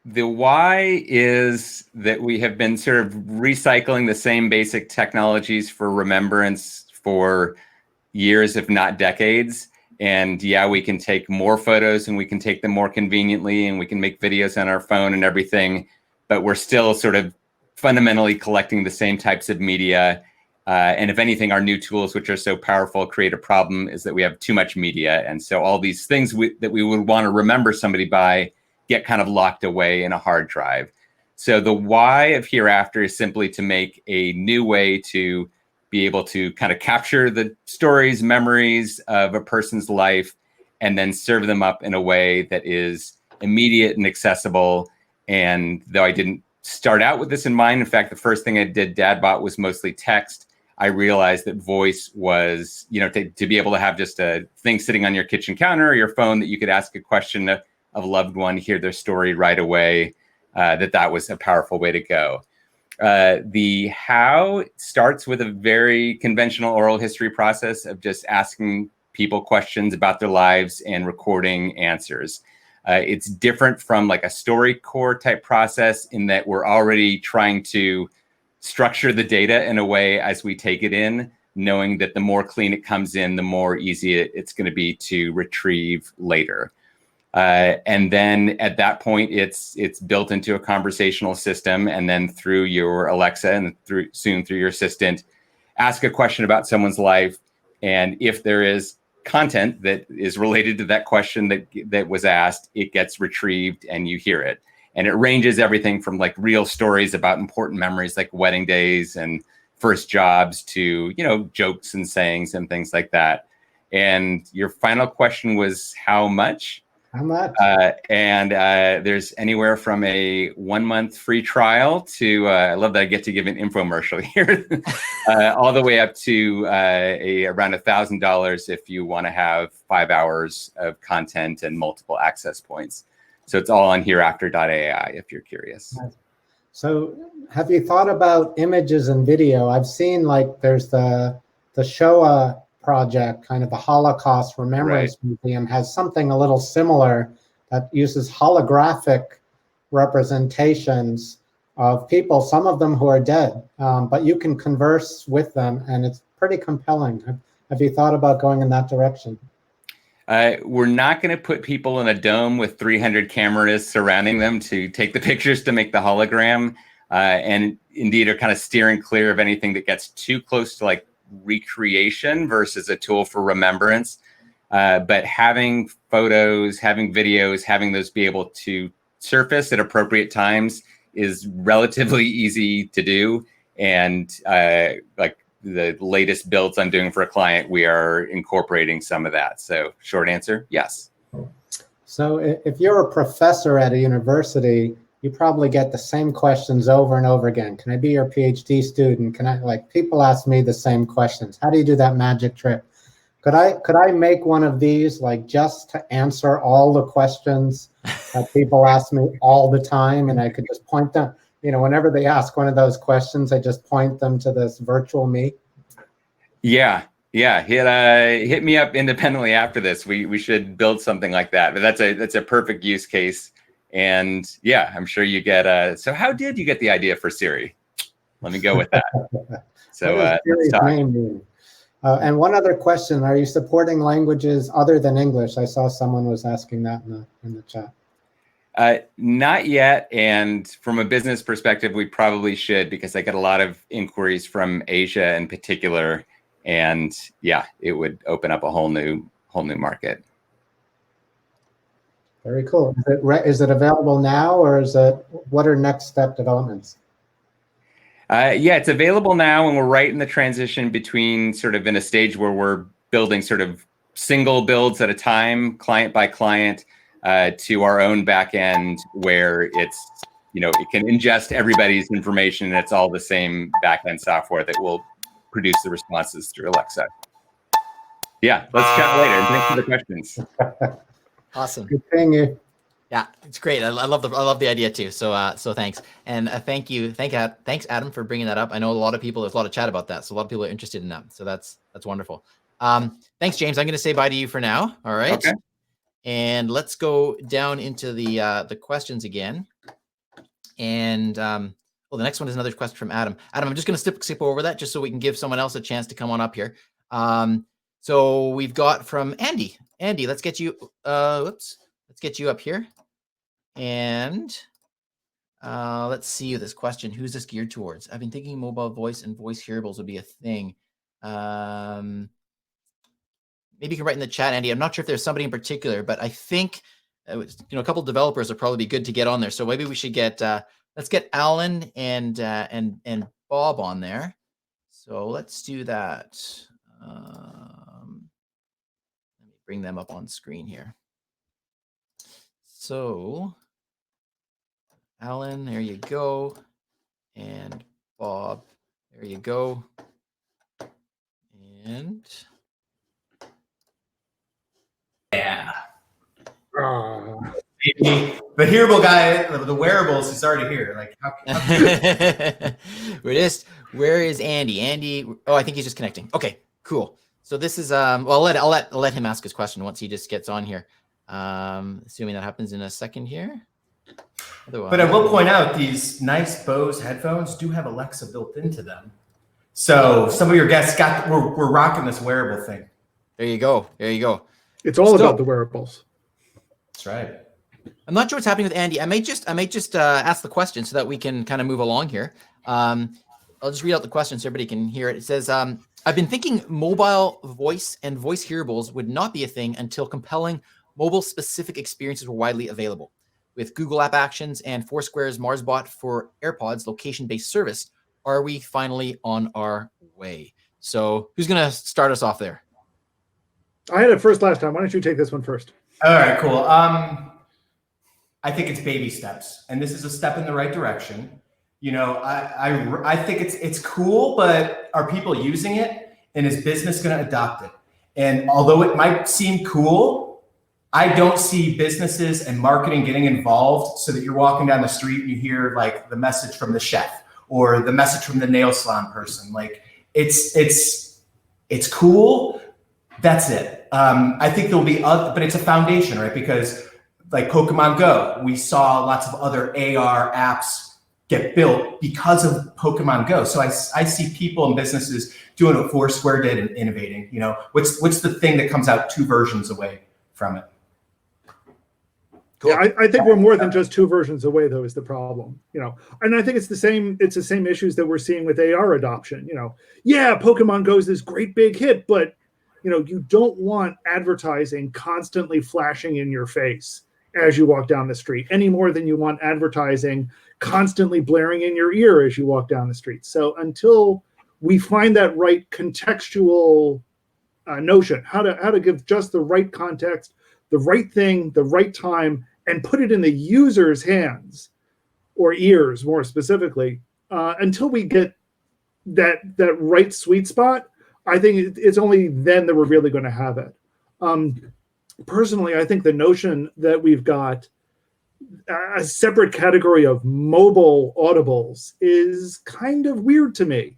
The why is that we have been sort of recycling the same basic technologies for Remembrance for years, if not decades. And yeah, we can take more photos and we can take them more conveniently and we can make videos on our phone and everything, but we're still sort of fundamentally collecting the same types of media. And if anything, our new tools, which are so powerful, create a problem is that we have too much media. And so all these things that we would want to remember somebody by get kind of locked away in a hard drive. So the why of Hereafter is simply to make a new way to be able to kind of capture the stories, memories of a person's life, and then serve them up in a way that is immediate and accessible. And though I didn't start out with this in mind, in fact, the first thing I did, Dadbot, was mostly text. I realized that voice was, to be able to have just a thing sitting on your kitchen counter or your phone that you could ask a question of a loved one, hear their story right away, that was a powerful way to go. The how starts with a very conventional oral history process of just asking people questions about their lives and recording answers. It's different from like a StoryCorps type process in that we're already trying to structure the data in a way as we take it in, knowing that the more clean it comes in, the more easy it's going to be to retrieve later. And then at that point, it's built into a conversational system, and then through your Alexa and soon through your assistant, ask a question about someone's life. And if there is content that is related to that question that was asked, it gets retrieved and you hear it. And it ranges everything from like real stories about important memories like wedding days and first jobs to, jokes and sayings and things like that. And your final question was how much? How much? And there's anywhere from a 1 month free trial to, I love that I get to give an infomercial here, all the way up to around $1,000 if you want to have 5 hours of content and multiple access points. So it's all on hereafter.ai if you're curious. So have you thought about images and video? I've seen like there's the Shoah project, kind of the Holocaust Remembrance Museum has something a little similar that uses holographic representations of people, some of them who are dead, but you can converse with them and it's pretty compelling. Have you thought about going in that direction? We're not going to put people in a dome with 300 cameras surrounding them to take the pictures to make the hologram, and indeed are kind of steering clear of anything that gets too close to like recreation versus a tool for remembrance. But having photos, having videos, having those be able to surface at appropriate times is relatively easy to do. And like the latest builds I'm doing for a client, we are incorporating some of that. So short answer, yes. So if you're a professor at a university, you probably get the same questions over and over again. Can I be your PhD student? Can I, like, people ask me the same questions. How do you do that magic trick? Could I make one of these like just to answer all the questions that people ask me all the time, and I could just point them, whenever they ask one of those questions, I just point them to this virtual me? Yeah. Hit me up independently after this. We should build something like that. But that's a perfect use case. And yeah, I'm sure you get so how did you get the idea for Siri? Let me go with that. So let's talk. And one other question, are you supporting languages other than English? I saw someone was asking that in the chat. Not yet. And from a business perspective, we probably should, because I get a lot of inquiries from Asia in particular. And yeah, it would open up a whole new market. Very cool. Is it available now, or what are next step developments? Yeah, it's available now, and we're right in the transition between sort of in a stage where we're building sort of single builds at a time, client by client, to our own back end where it's, it can ingest everybody's information and it's all the same back end software that will produce the responses through Alexa. Yeah, let's chat later. And thanks for the questions. Awesome. Good seeing you. Yeah, it's great. I love the idea too. So thanks. And thanks Adam for bringing that up. I know there's a lot of chat about that. So a lot of people are interested in that. So that's wonderful. Thanks, James. I'm going to say bye to you for now. All right. Okay. And let's go down into the questions again. And the next one is another question from Adam. Adam, I'm just going to skip over that just so we can give someone else a chance to come on up here. So we've got from Andy. Andy, let's get you. Let's get you up here. And let's see this question. Who's this geared towards? I've been thinking mobile voice and voice hearables would be a thing. Maybe you can write in the chat, Andy. I'm not sure if there's somebody in particular, but I think a couple developers would probably be good to get on there. So maybe we should get let's get Alan and Bob on there. So let's do that. Let me bring them up on screen here. So Alan, there you go, and Bob, there you go, and yeah. The hearable guy, the wearables is already here. Like, where is Andy? Andy, oh, I think he's just connecting. Okay, cool. So this is well, I'll let him ask his question once he just gets on here. Assuming that happens in a second here. Otherwise, but I will point out these nice Bose headphones do have Alexa built into them. So some of your guests we're rocking this wearable thing. There you go. There you go. It's all about the wearables. That's right. I'm not sure what's happening with Andy. I may just ask the question so that we can kind of move along here. I'll just read out the question so everybody can hear it. It says, I've been thinking mobile voice and voice hearables would not be a thing until compelling mobile-specific experiences were widely available. With Google App Actions and Foursquare's MarsBot for AirPods location-based service, are we finally on our way? So who's going to start us off there? I had it first last time. Why don't you take this one first? All right, cool. I think it's baby steps, and this is a step in the right direction. You know, I think it's cool, but are people using it, and is business going to adopt it? And although it might seem cool, I don't see businesses and marketing getting involved so that you're walking down the street and you hear like the message from the chef or the message from the nail salon person. Like it's cool. That's it. I think there'll be other, but it's a foundation, right? Because like Pokemon Go, we saw lots of other AR apps get built because of Pokemon Go. So I see people and businesses doing what Foursquare did and innovating. You know, what's the thing that comes out 2 versions away from it? Cool. Yeah, I think we're more than just 2 versions away, though, is the problem. You know, and I think it's the same issues that we're seeing with AR adoption. You know, yeah, Pokemon Go is this great big hit, but you know, you don't want advertising constantly flashing in your face as you walk down the street any more than you want advertising constantly blaring in your ear as you walk down the street. So until we find that right contextual notion, how to give just the right context, the right thing, the right time, and put it in the user's hands or ears more specifically, until we get that right sweet spot, I think it's only then that we're really going to have it. Personally, I think the notion that we've got a separate category of mobile audibles is kind of weird to me,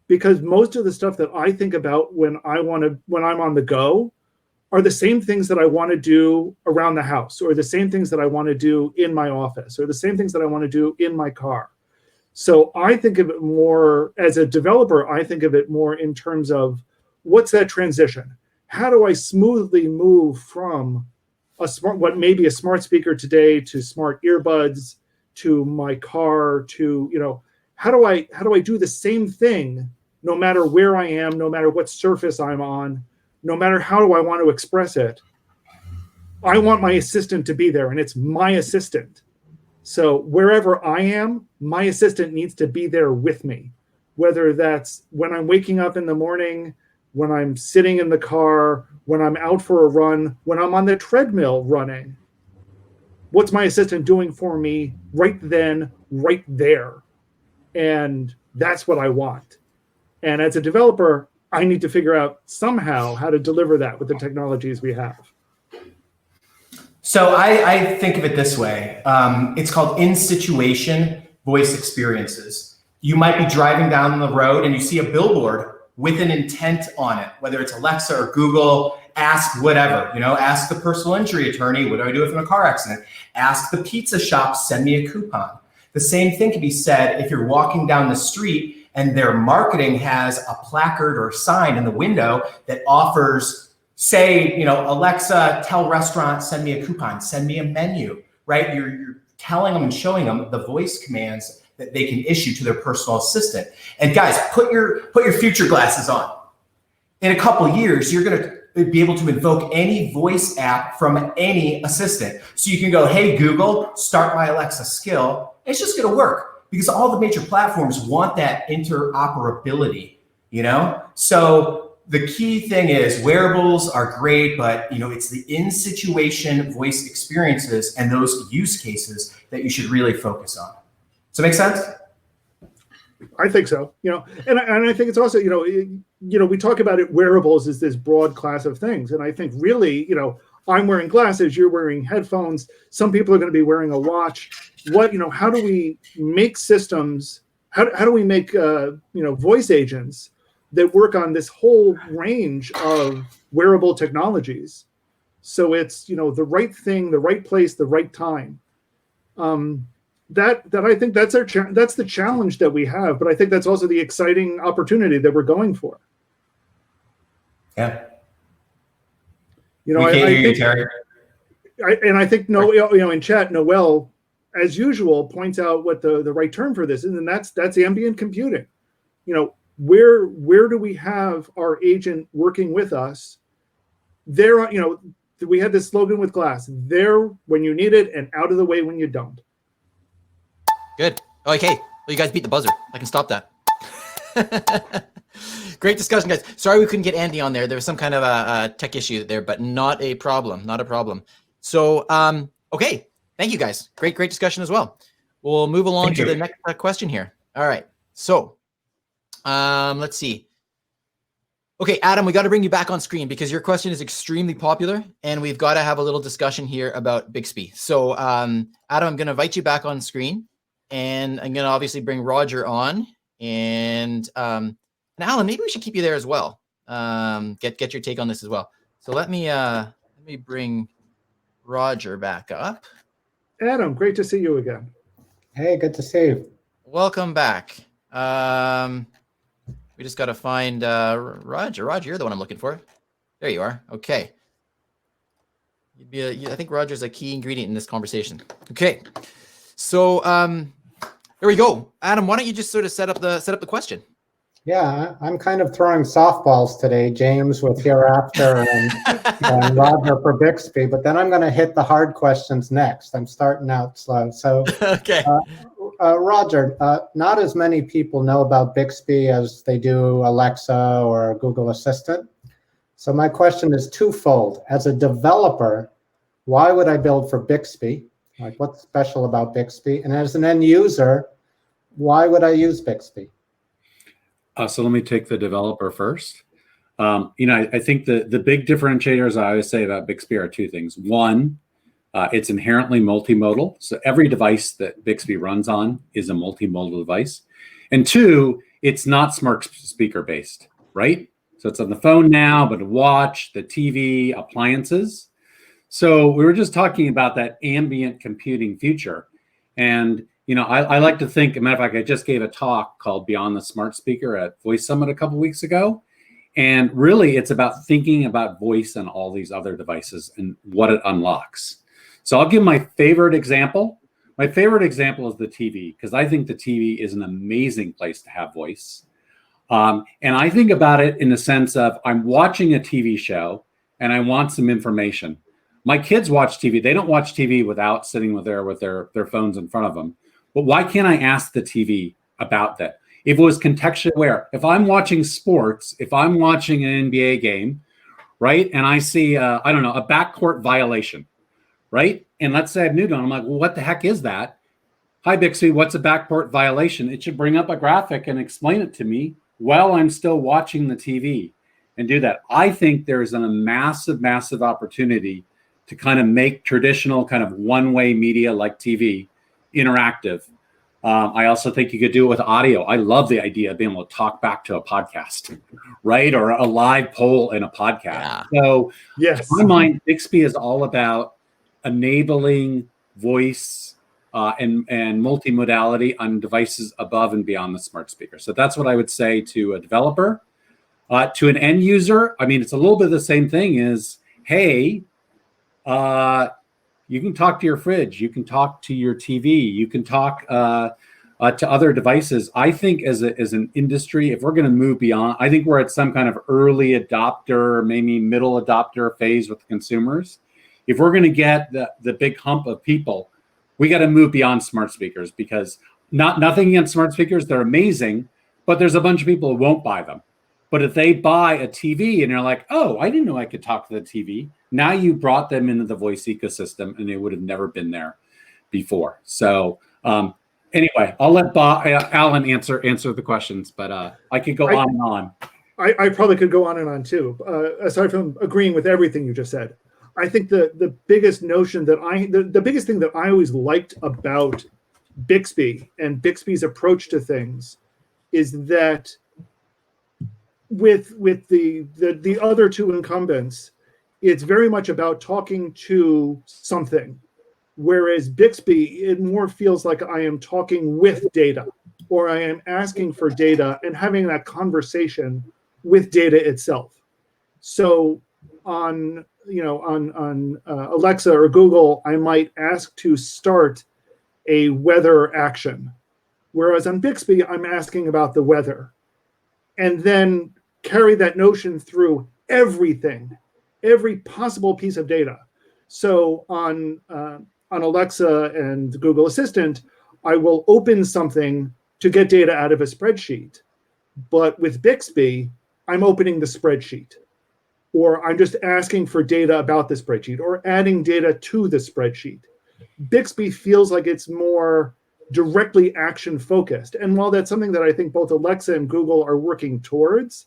because most of the stuff that I think about when I'm on the go are the same things that I want to do around the house, or the same things that I want to do in my office, or the same things that I want to do in my car. So I think of it more as a developer. I think of it more in terms of what's that transition? How do I smoothly move from what may be a smart speaker today to smart earbuds to my car to, you know, how do I do the same thing no matter where I am, no matter what surface I'm on, no matter how do I want to express it? I want my assistant to be there, and it's my assistant. So wherever I am, my assistant needs to be there with me, whether that's when I'm waking up in the morning, when I'm sitting in the car, when I'm out for a run, when I'm on the treadmill running. What's my assistant doing for me right then, right there? And that's what I want. And as a developer, I need to figure out somehow how to deliver that with the technologies we have. So I think of it this way. It's called in-situation voice experiences. You might be driving down the road and you see a billboard with an intent on it, whether it's Alexa or Google, ask whatever, you know, ask the personal injury attorney, what do I do if I'm in a car accident? Ask the pizza shop, send me a coupon. The same thing can be said if you're walking down the street and their marketing has a placard or sign in the window that offers, say, you know, Alexa, tell restaurant, send me a coupon, send me a menu, right? You're telling them and showing them the voice commands that they can issue to their personal assistant. And guys, put your future glasses on. In a couple of years, you're gonna be able to invoke any voice app from any assistant. So you can go, hey, Google, start my Alexa skill. It's just going to work because all the major platforms want that interoperability, you know? So the key thing is wearables are great, but it's the in-situation voice experiences and those use cases that you should really focus on. Does that make sense? I think so. And I think it's also, we talk about it, wearables is this broad class of things. And I think really, I'm wearing glasses, you're wearing headphones. Some people are going to be wearing a watch. How do we make systems? How do we make, voice agents that work on this whole range of wearable technologies? So it's, the right thing, the right place, the right time. That I think that's that's the challenge that we have, but I think that's also the exciting opportunity that we're going for. Yeah. We can't hear you, Terry. I think in chat, Noel, as usual, points out what the right term for this is, and that's ambient computing. Where do we have our agent working with us? There, we had this slogan with Glass: there when you need it, and out of the way when you don't. Good. Okay. Well, you guys beat the buzzer. I can stop that. Great discussion, guys. Sorry we couldn't get Andy on there. There was some kind of a tech issue there, but not a problem. Not a problem. So, okay. Thank you, guys. Great discussion as well. We'll move along to the next question here. All right. So, let's see. Okay, Adam, we got to bring you back on screen because your question is extremely popular, and we've got to have a little discussion here about Bixby. So, Adam, I'm going to invite you back on screen. And I'm going to obviously bring Roger on, and Alan, maybe we should keep you there as well. Get your take on this as well. So let me bring Roger back up. Adam, great to see you again. Hey, good to see you. Welcome back. We just got to find Roger. Roger, you're the one I'm looking for. There you are. Okay. I think Roger's a key ingredient in this conversation. Okay. So there we go. Adam, why don't you just sort of set up the question? Yeah, I'm kind of throwing softballs today, James with Hereafter and Roger for Bixby, but then I'm going to hit the hard questions next. I'm starting out slow. So, okay. Roger, not as many people know about Bixby as they do Alexa or Google Assistant. So my question is twofold. As a developer, why would I build for Bixby? Like, what's special about Bixby? And as an end user, why would I use Bixby? So let me take the developer first. I think the big differentiators I always say about Bixby are two things. One, it's inherently multimodal. So every device that Bixby runs on is a multimodal device. And two, it's not smart speaker based, right? So it's on the phone now, but a watch, the TV, appliances. So we were just talking about that ambient computing future. And, I like to think, as a matter of fact, I just gave a talk called Beyond the Smart Speaker at Voice Summit a couple weeks ago. And really, it's about thinking about voice and all these other devices and what it unlocks. So I'll give my favorite example. My favorite example is the TV, because I think the TV is an amazing place to have voice. And I think about it in the sense of I'm watching a TV show and I want some information. My kids watch TV. They don't watch TV without sitting with their phones in front of them. But why can't I ask the TV about that? If it was contextually aware, if I'm watching sports, if I'm watching an NBA game, right, and I see, a backcourt violation, right? And let's say I've new done, I'm like, well, what the heck is that? Hi, Bixby, what's a backcourt violation? It should bring up a graphic and explain it to me while I'm still watching the TV and do that. I think there's a massive, massive opportunity to kind of make traditional kind of one-way media like TV interactive. I also think you could do it with audio. I love the idea of being able to talk back to a podcast, right? Or a live poll in a podcast. Yeah. So yes, in my mind, Bixby is all about enabling voice and multimodality on devices above and beyond the smart speaker. So that's what I would say to a developer. To an end user, I mean, it's a little bit the same thing is, hey, you can talk to your fridge, you can talk to your TV, you can talk to other devices. I think as an industry, if we're going to move beyond, I think we're at some kind of early adopter, maybe middle adopter phase with consumers. If we're going to get the big hump of people, we got to move beyond smart speakers, because nothing against smart speakers, they're amazing, but there's a bunch of people who won't buy them. But if they buy a TV and you're like, oh, I didn't know I could talk to the TV, now you brought them into the voice ecosystem and they would have never been there before. So anyway, I'll let Alan answer the questions, but I could go on and on. I probably could go on and on too. Aside from agreeing with everything you just said, I think the biggest notion that the biggest thing that I always liked about Bixby and Bixby's approach to things is that with the other two incumbents, it's very much about talking to something. Whereas Bixby, it more feels like I am talking with data, or I am asking for data and having that conversation with data itself. So on Alexa or Google, I might ask to start a weather action, whereas on Bixby, I'm asking about the weather, and then carry that notion through everything, every possible piece of data. So on Alexa and Google Assistant, I will open something to get data out of a spreadsheet. But with Bixby, I'm opening the spreadsheet, or I'm just asking for data about the spreadsheet, or adding data to the spreadsheet. Bixby feels like it's more directly action focused. And while that's something that I think both Alexa and Google are working towards,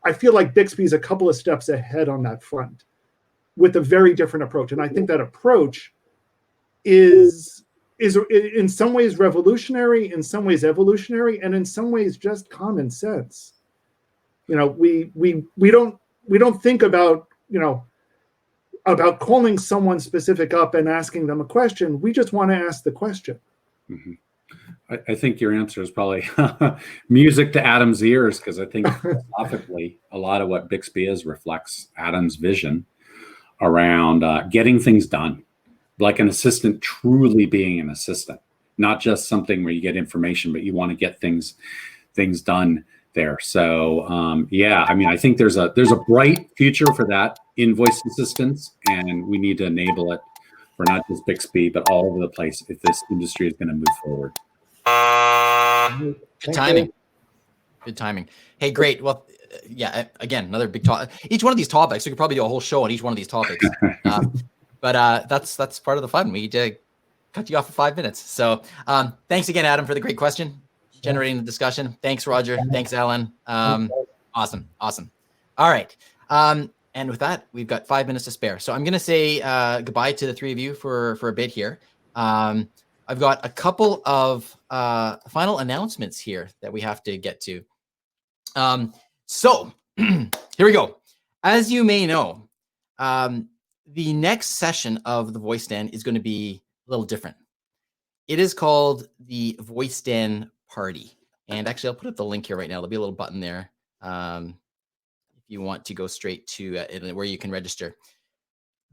I feel like Bixby's a couple of steps ahead on that front with a very different approach. And I think that approach is in some ways revolutionary, in some ways evolutionary, and in some ways just common sense. You know, we don't think about, about calling someone specific up and asking them a question. We just want to ask the question. Mm-hmm. I think your answer is probably music to Adam's ears, because I think philosophically a lot of what Bixby is reflects Adam's vision around getting things done, like an assistant truly being an assistant, not just something where you get information, but you want to get things done there. So yeah, I mean, I think there's a bright future for that in voice assistants, and we need to enable it for not just Bixby, but all over the place if this industry is going to move forward. Good timing. Good timing. Hey, great. Well, yeah, again, another big talk. Each one of these topics, we could probably do a whole show on each one of these topics. But that's part of the fun. We cut you off for 5 minutes. So thanks again, Adam, for the great question, generating the discussion. Thanks, Roger. Thanks, Alan. Awesome. All right. And with that, we've got 5 minutes to spare. So I'm going to say goodbye to the three of you for a bit here. I've got a couple of final announcements here that we have to get to. So here we go. As you may know, the next session of the Voice Den is going to be a little different. It is called the Voice Den Party. And actually, I'll put up the link here right now. There'll be a little button there if you want to go straight to where you can register.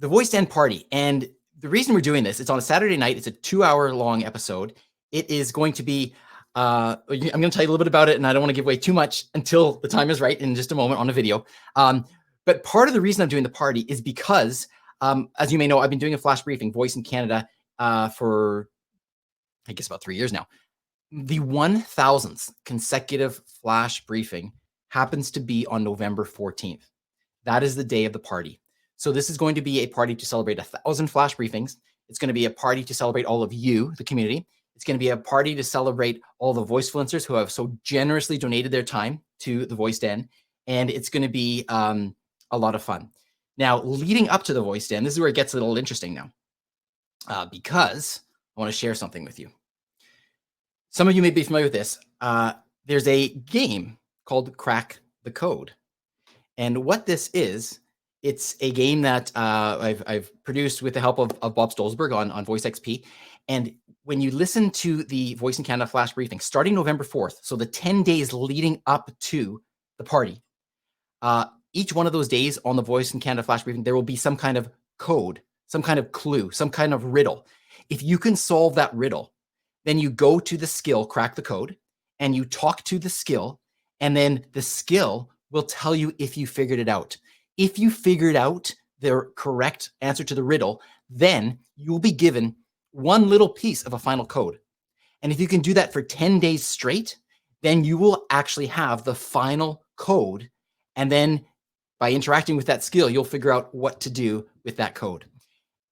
The Voice Den Party. And the reason we're doing this, it's on a Saturday night. It's a 2-hour-long episode. It is going to be, I'm going to tell you a little bit about it, and I don't want to give away too much until the time is right in just a moment on a video. But part of the reason I'm doing the party is because, as you may know, I've been doing a flash briefing, Voice in Canada, for, I guess, about 3 years now. The 1000th consecutive flash briefing happens to be on November 14th. That is the day of the party. So this is going to be a party to celebrate 1,000 flash briefings. It's going to be a party to celebrate all of you, the community. It's going to be a party to celebrate all the voicefluencers who have so generously donated their time to the Voice Den. And it's going to be a lot of fun. Now, leading up to the Voice Den, this is where it gets a little interesting now, because I want to share something with you. Some of you may be familiar with this. There's a game called Crack the Code. And what this is, it's a game that I've produced with the help of Bob Stolzberg on Voice XP. And when you listen to the Voice in Canada flash briefing, starting November 4th, so the 10 days leading up to the party, each one of those days on the Voice in Canada flash briefing, there will be some kind of code, some kind of clue, some kind of riddle. If you can solve that riddle, then you go to the skill, crack the code, and you talk to the skill, and then the skill will tell you if you figured it out. If you figured out the correct answer to the riddle, then you will be given one little piece of a final code. And if you can do that for 10 days straight, then you will actually have the final code. And then by interacting with that skill, you'll figure out what to do with that code.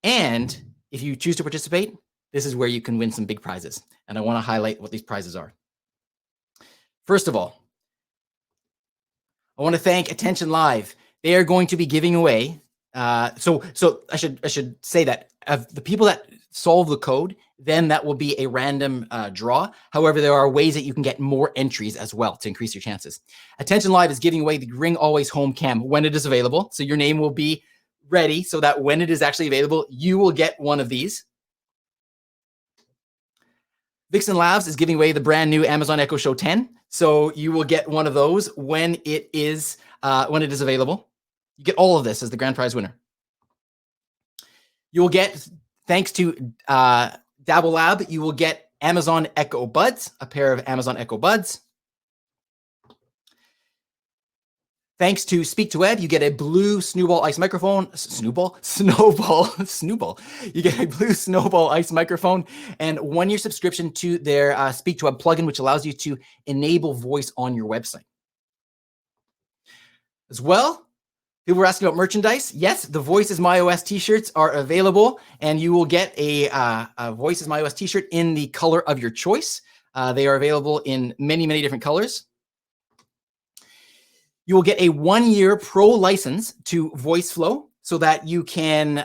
And if you choose to participate, this is where you can win some big prizes. And I want to highlight what these prizes are. First of all, I want to thank Attention Live. They are going to be giving away. So I should say that of the people that solve the code, then that will be a random draw. However, there are ways that you can get more entries as well to increase your chances. Attention Live is giving away the Ring Always Home Cam when it is available. So your name will be ready so that when it is actually available, you will get one of these. Vixen Labs is giving away the brand new Amazon Echo Show 10. So you will get one of those when it is available. You get all of this as the grand prize winner. You will get, thanks to Dabble Lab, you will get Amazon Echo Buds, a pair of Amazon Echo Buds. Thanks to Speak to Ed, you get a blue Snowball Ice microphone. Snowball. You get a blue Snowball Ice microphone and 1-year subscription to their Speak to Ed plugin, which allows you to enable voice on your website. As well, people were asking about merchandise. Yes, the Voice is My OS t-shirts are available, and you will get a Voice is My OS t-shirt in the color of your choice. They are available in many, many different colors. You will get a 1-year pro license to VoiceFlow so that you can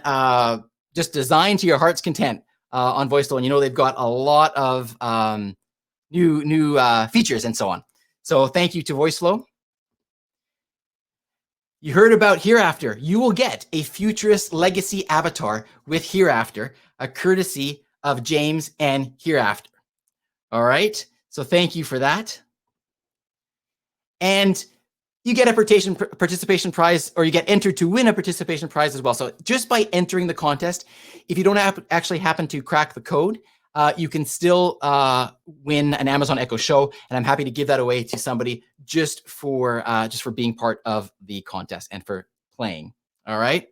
just design to your heart's content on VoiceFlow. And you know they've got a lot of new features and so on. So thank you to VoiceFlow. You heard about Hereafter. You will get a Futurist Legacy avatar with Hereafter, a courtesy of James and Hereafter. All right. So thank you for that. And you get a participation prize, or you get entered to win a participation prize as well. So just by entering the contest, if you don't actually happen to crack the code, you can still win an Amazon Echo Show, and I'm happy to give that away to somebody just for being part of the contest and for playing. All right.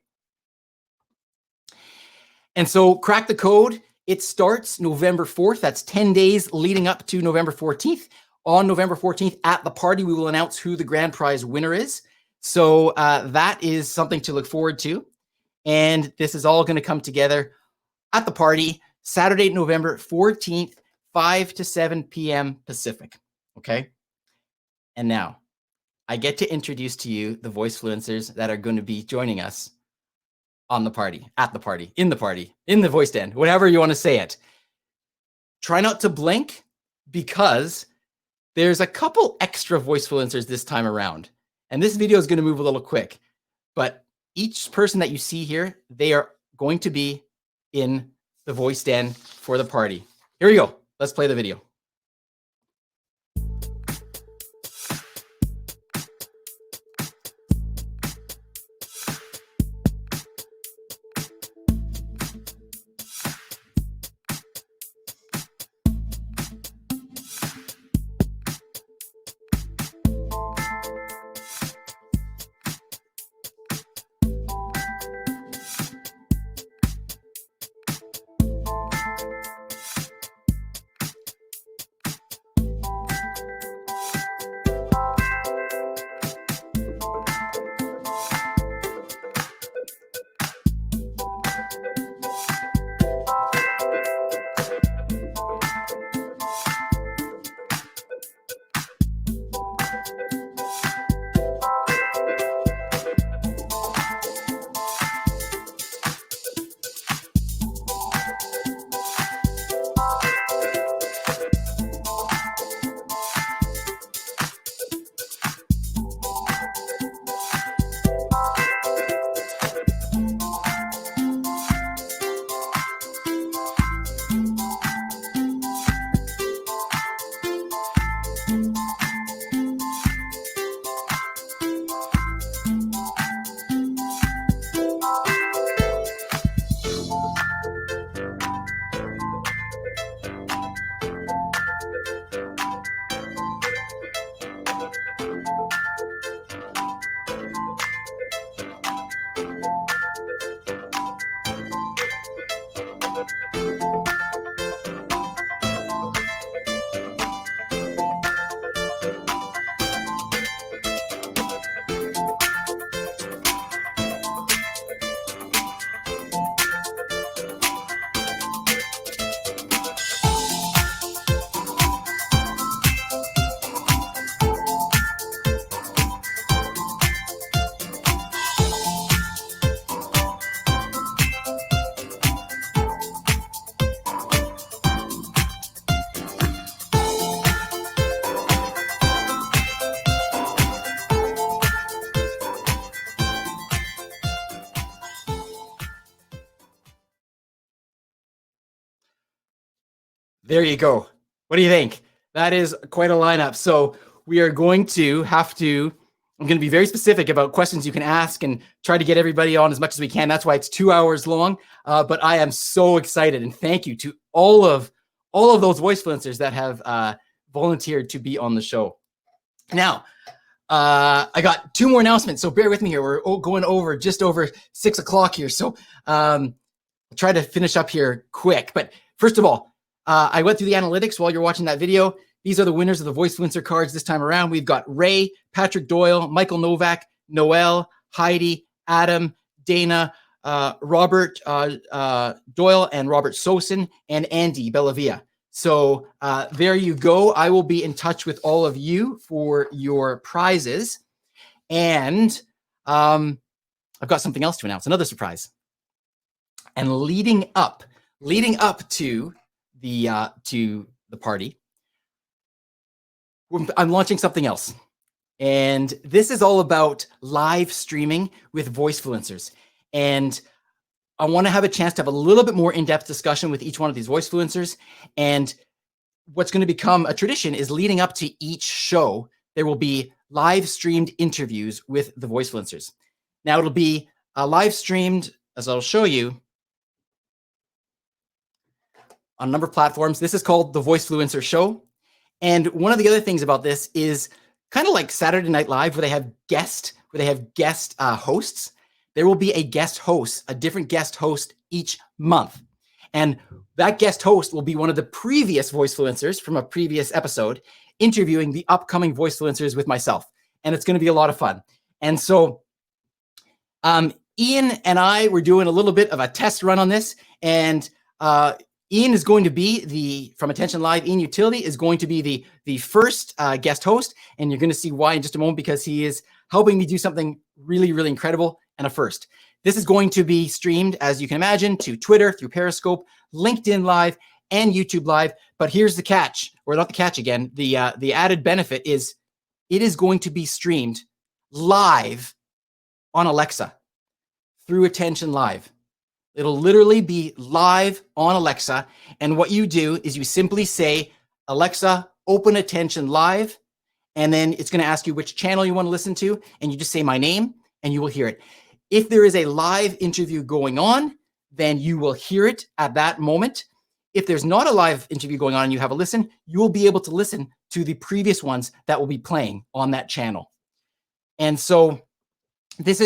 And so crack the code. It starts November 4th. That's 10 days leading up to November 14th. On November 14th at the party, we will announce who the grand prize winner is. So that is something to look forward to. And this is all going to come together at the party, Saturday, November 14th, 5 to 7 p.m. Pacific. Okay. And now I get to introduce to you the Voicefluencers that are going to be joining us on the party, at the party, in the voice den, whatever you want to say it. Try not to blink because there's a couple extra Voicefluencers this time around. And this video is going to move a little quick. But each person that you see here, they are going to be in the voice den for the party. Here we go. Let's play the video. There you go. What do you think? That is quite a lineup. So we are going to I'm going to be very specific about questions you can ask and try to get everybody on as much as we can. That's why it's 2 hours long. But I am so excited, and thank you to all of those voicefluencers that have volunteered to be on the show. Now, I got 2 more announcements, so bear with me here. We're going over just over 6 o'clock here, so I'll try to finish up here quick. But first of all, I went through the analytics while you're watching that video. These are the winners of the Voicefluencer cards this time around. We've got Ray, Patrick Doyle, Michael Novak, Noel, Heidi, Adam, Dana, Robert Doyle, and Robert Sosin, and Andy Bellavia. So there you go. I will be in touch with all of you for your prizes. And I've got something else to announce, another surprise. And leading up to the party, I'm launching something else. And this is all about live streaming with Voicefluencers. And I want to have a chance to have a little bit more in-depth discussion with each one of these Voicefluencers. And what's going to become a tradition is leading up to each show, there will be live streamed interviews with the Voicefluencers. Now it'll be live streamed, as I'll show you, on a number of platforms. This is called the Voicefluencer Show. And one of the other things about this is kind of like Saturday Night Live, where they have guest hosts. There will be a guest host, a different guest host each month. And that guest host will be one of the previous Voicefluencers from a previous episode, interviewing the upcoming Voicefluencers with myself. And it's going to be a lot of fun. And so Ian and I were doing a little bit of a test run on this. And Ian is going to be from Attention Live. Ian Utility is going to be the first guest host. And you're going to see why in just a moment, because he is helping me do something really, really incredible and a first. This is going to be streamed, as you can imagine, to Twitter, through Periscope, LinkedIn Live, and YouTube Live. But here's the catch, or not the catch again. The added benefit is it is going to be streamed live on Alexa through Attention Live. It'll literally be live on Alexa. And what you do is you simply say, Alexa, open Attention Live. And then it's going to ask you which channel you want to listen to. And you just say my name and you will hear it. If there is a live interview going on, then you will hear it at that moment. If there's not a live interview going on and you have a listen, you will be able to listen to the previous ones that will be playing on that channel. And so this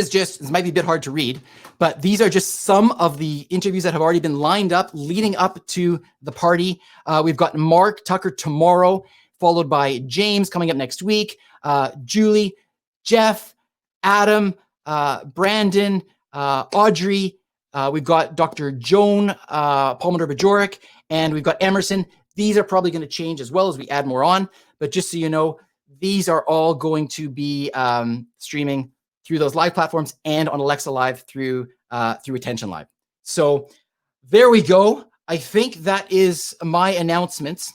might be a bit hard to read, but these are just some of the interviews that have already been lined up leading up to the party. We've got Mark Tucker tomorrow, followed by James coming up next week, Julie, Jeff, Adam, Brandon, Audrey. We've got Dr. Joan Palmer-Bajorek, and we've got Emerson. These are probably going to change as well as we add more on. But just so you know, these are all going to be streaming through those live platforms and on Alexa Live through Attention Live. So there we go. I think that is my announcements.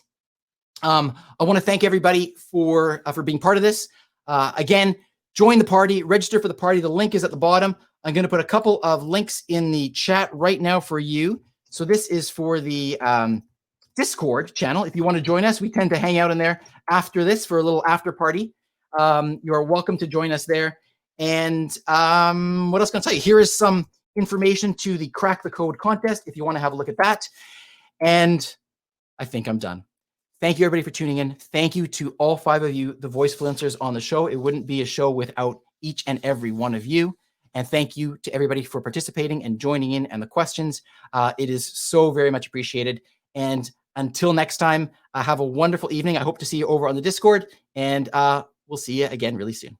I want to thank everybody for being part of this. Again, join the party, register for the party. The link is at the bottom. I'm going to put a couple of links in the chat right now for you. So this is for the Discord channel. If you want to join us, we tend to hang out in there after this for a little after party. You are welcome to join us there. And what else can I tell you? Here is some information to the Crack the Code contest if you want to have a look at that. And I think I'm done. Thank you, everybody, for tuning in. Thank you to all 5 of you, the Voicefluencers on the show. It wouldn't be a show without each and every one of you. And thank you to everybody for participating and joining in and the questions. It is so very much appreciated. And until next time, have a wonderful evening. I hope to see you over on the Discord, and we'll see you again really soon.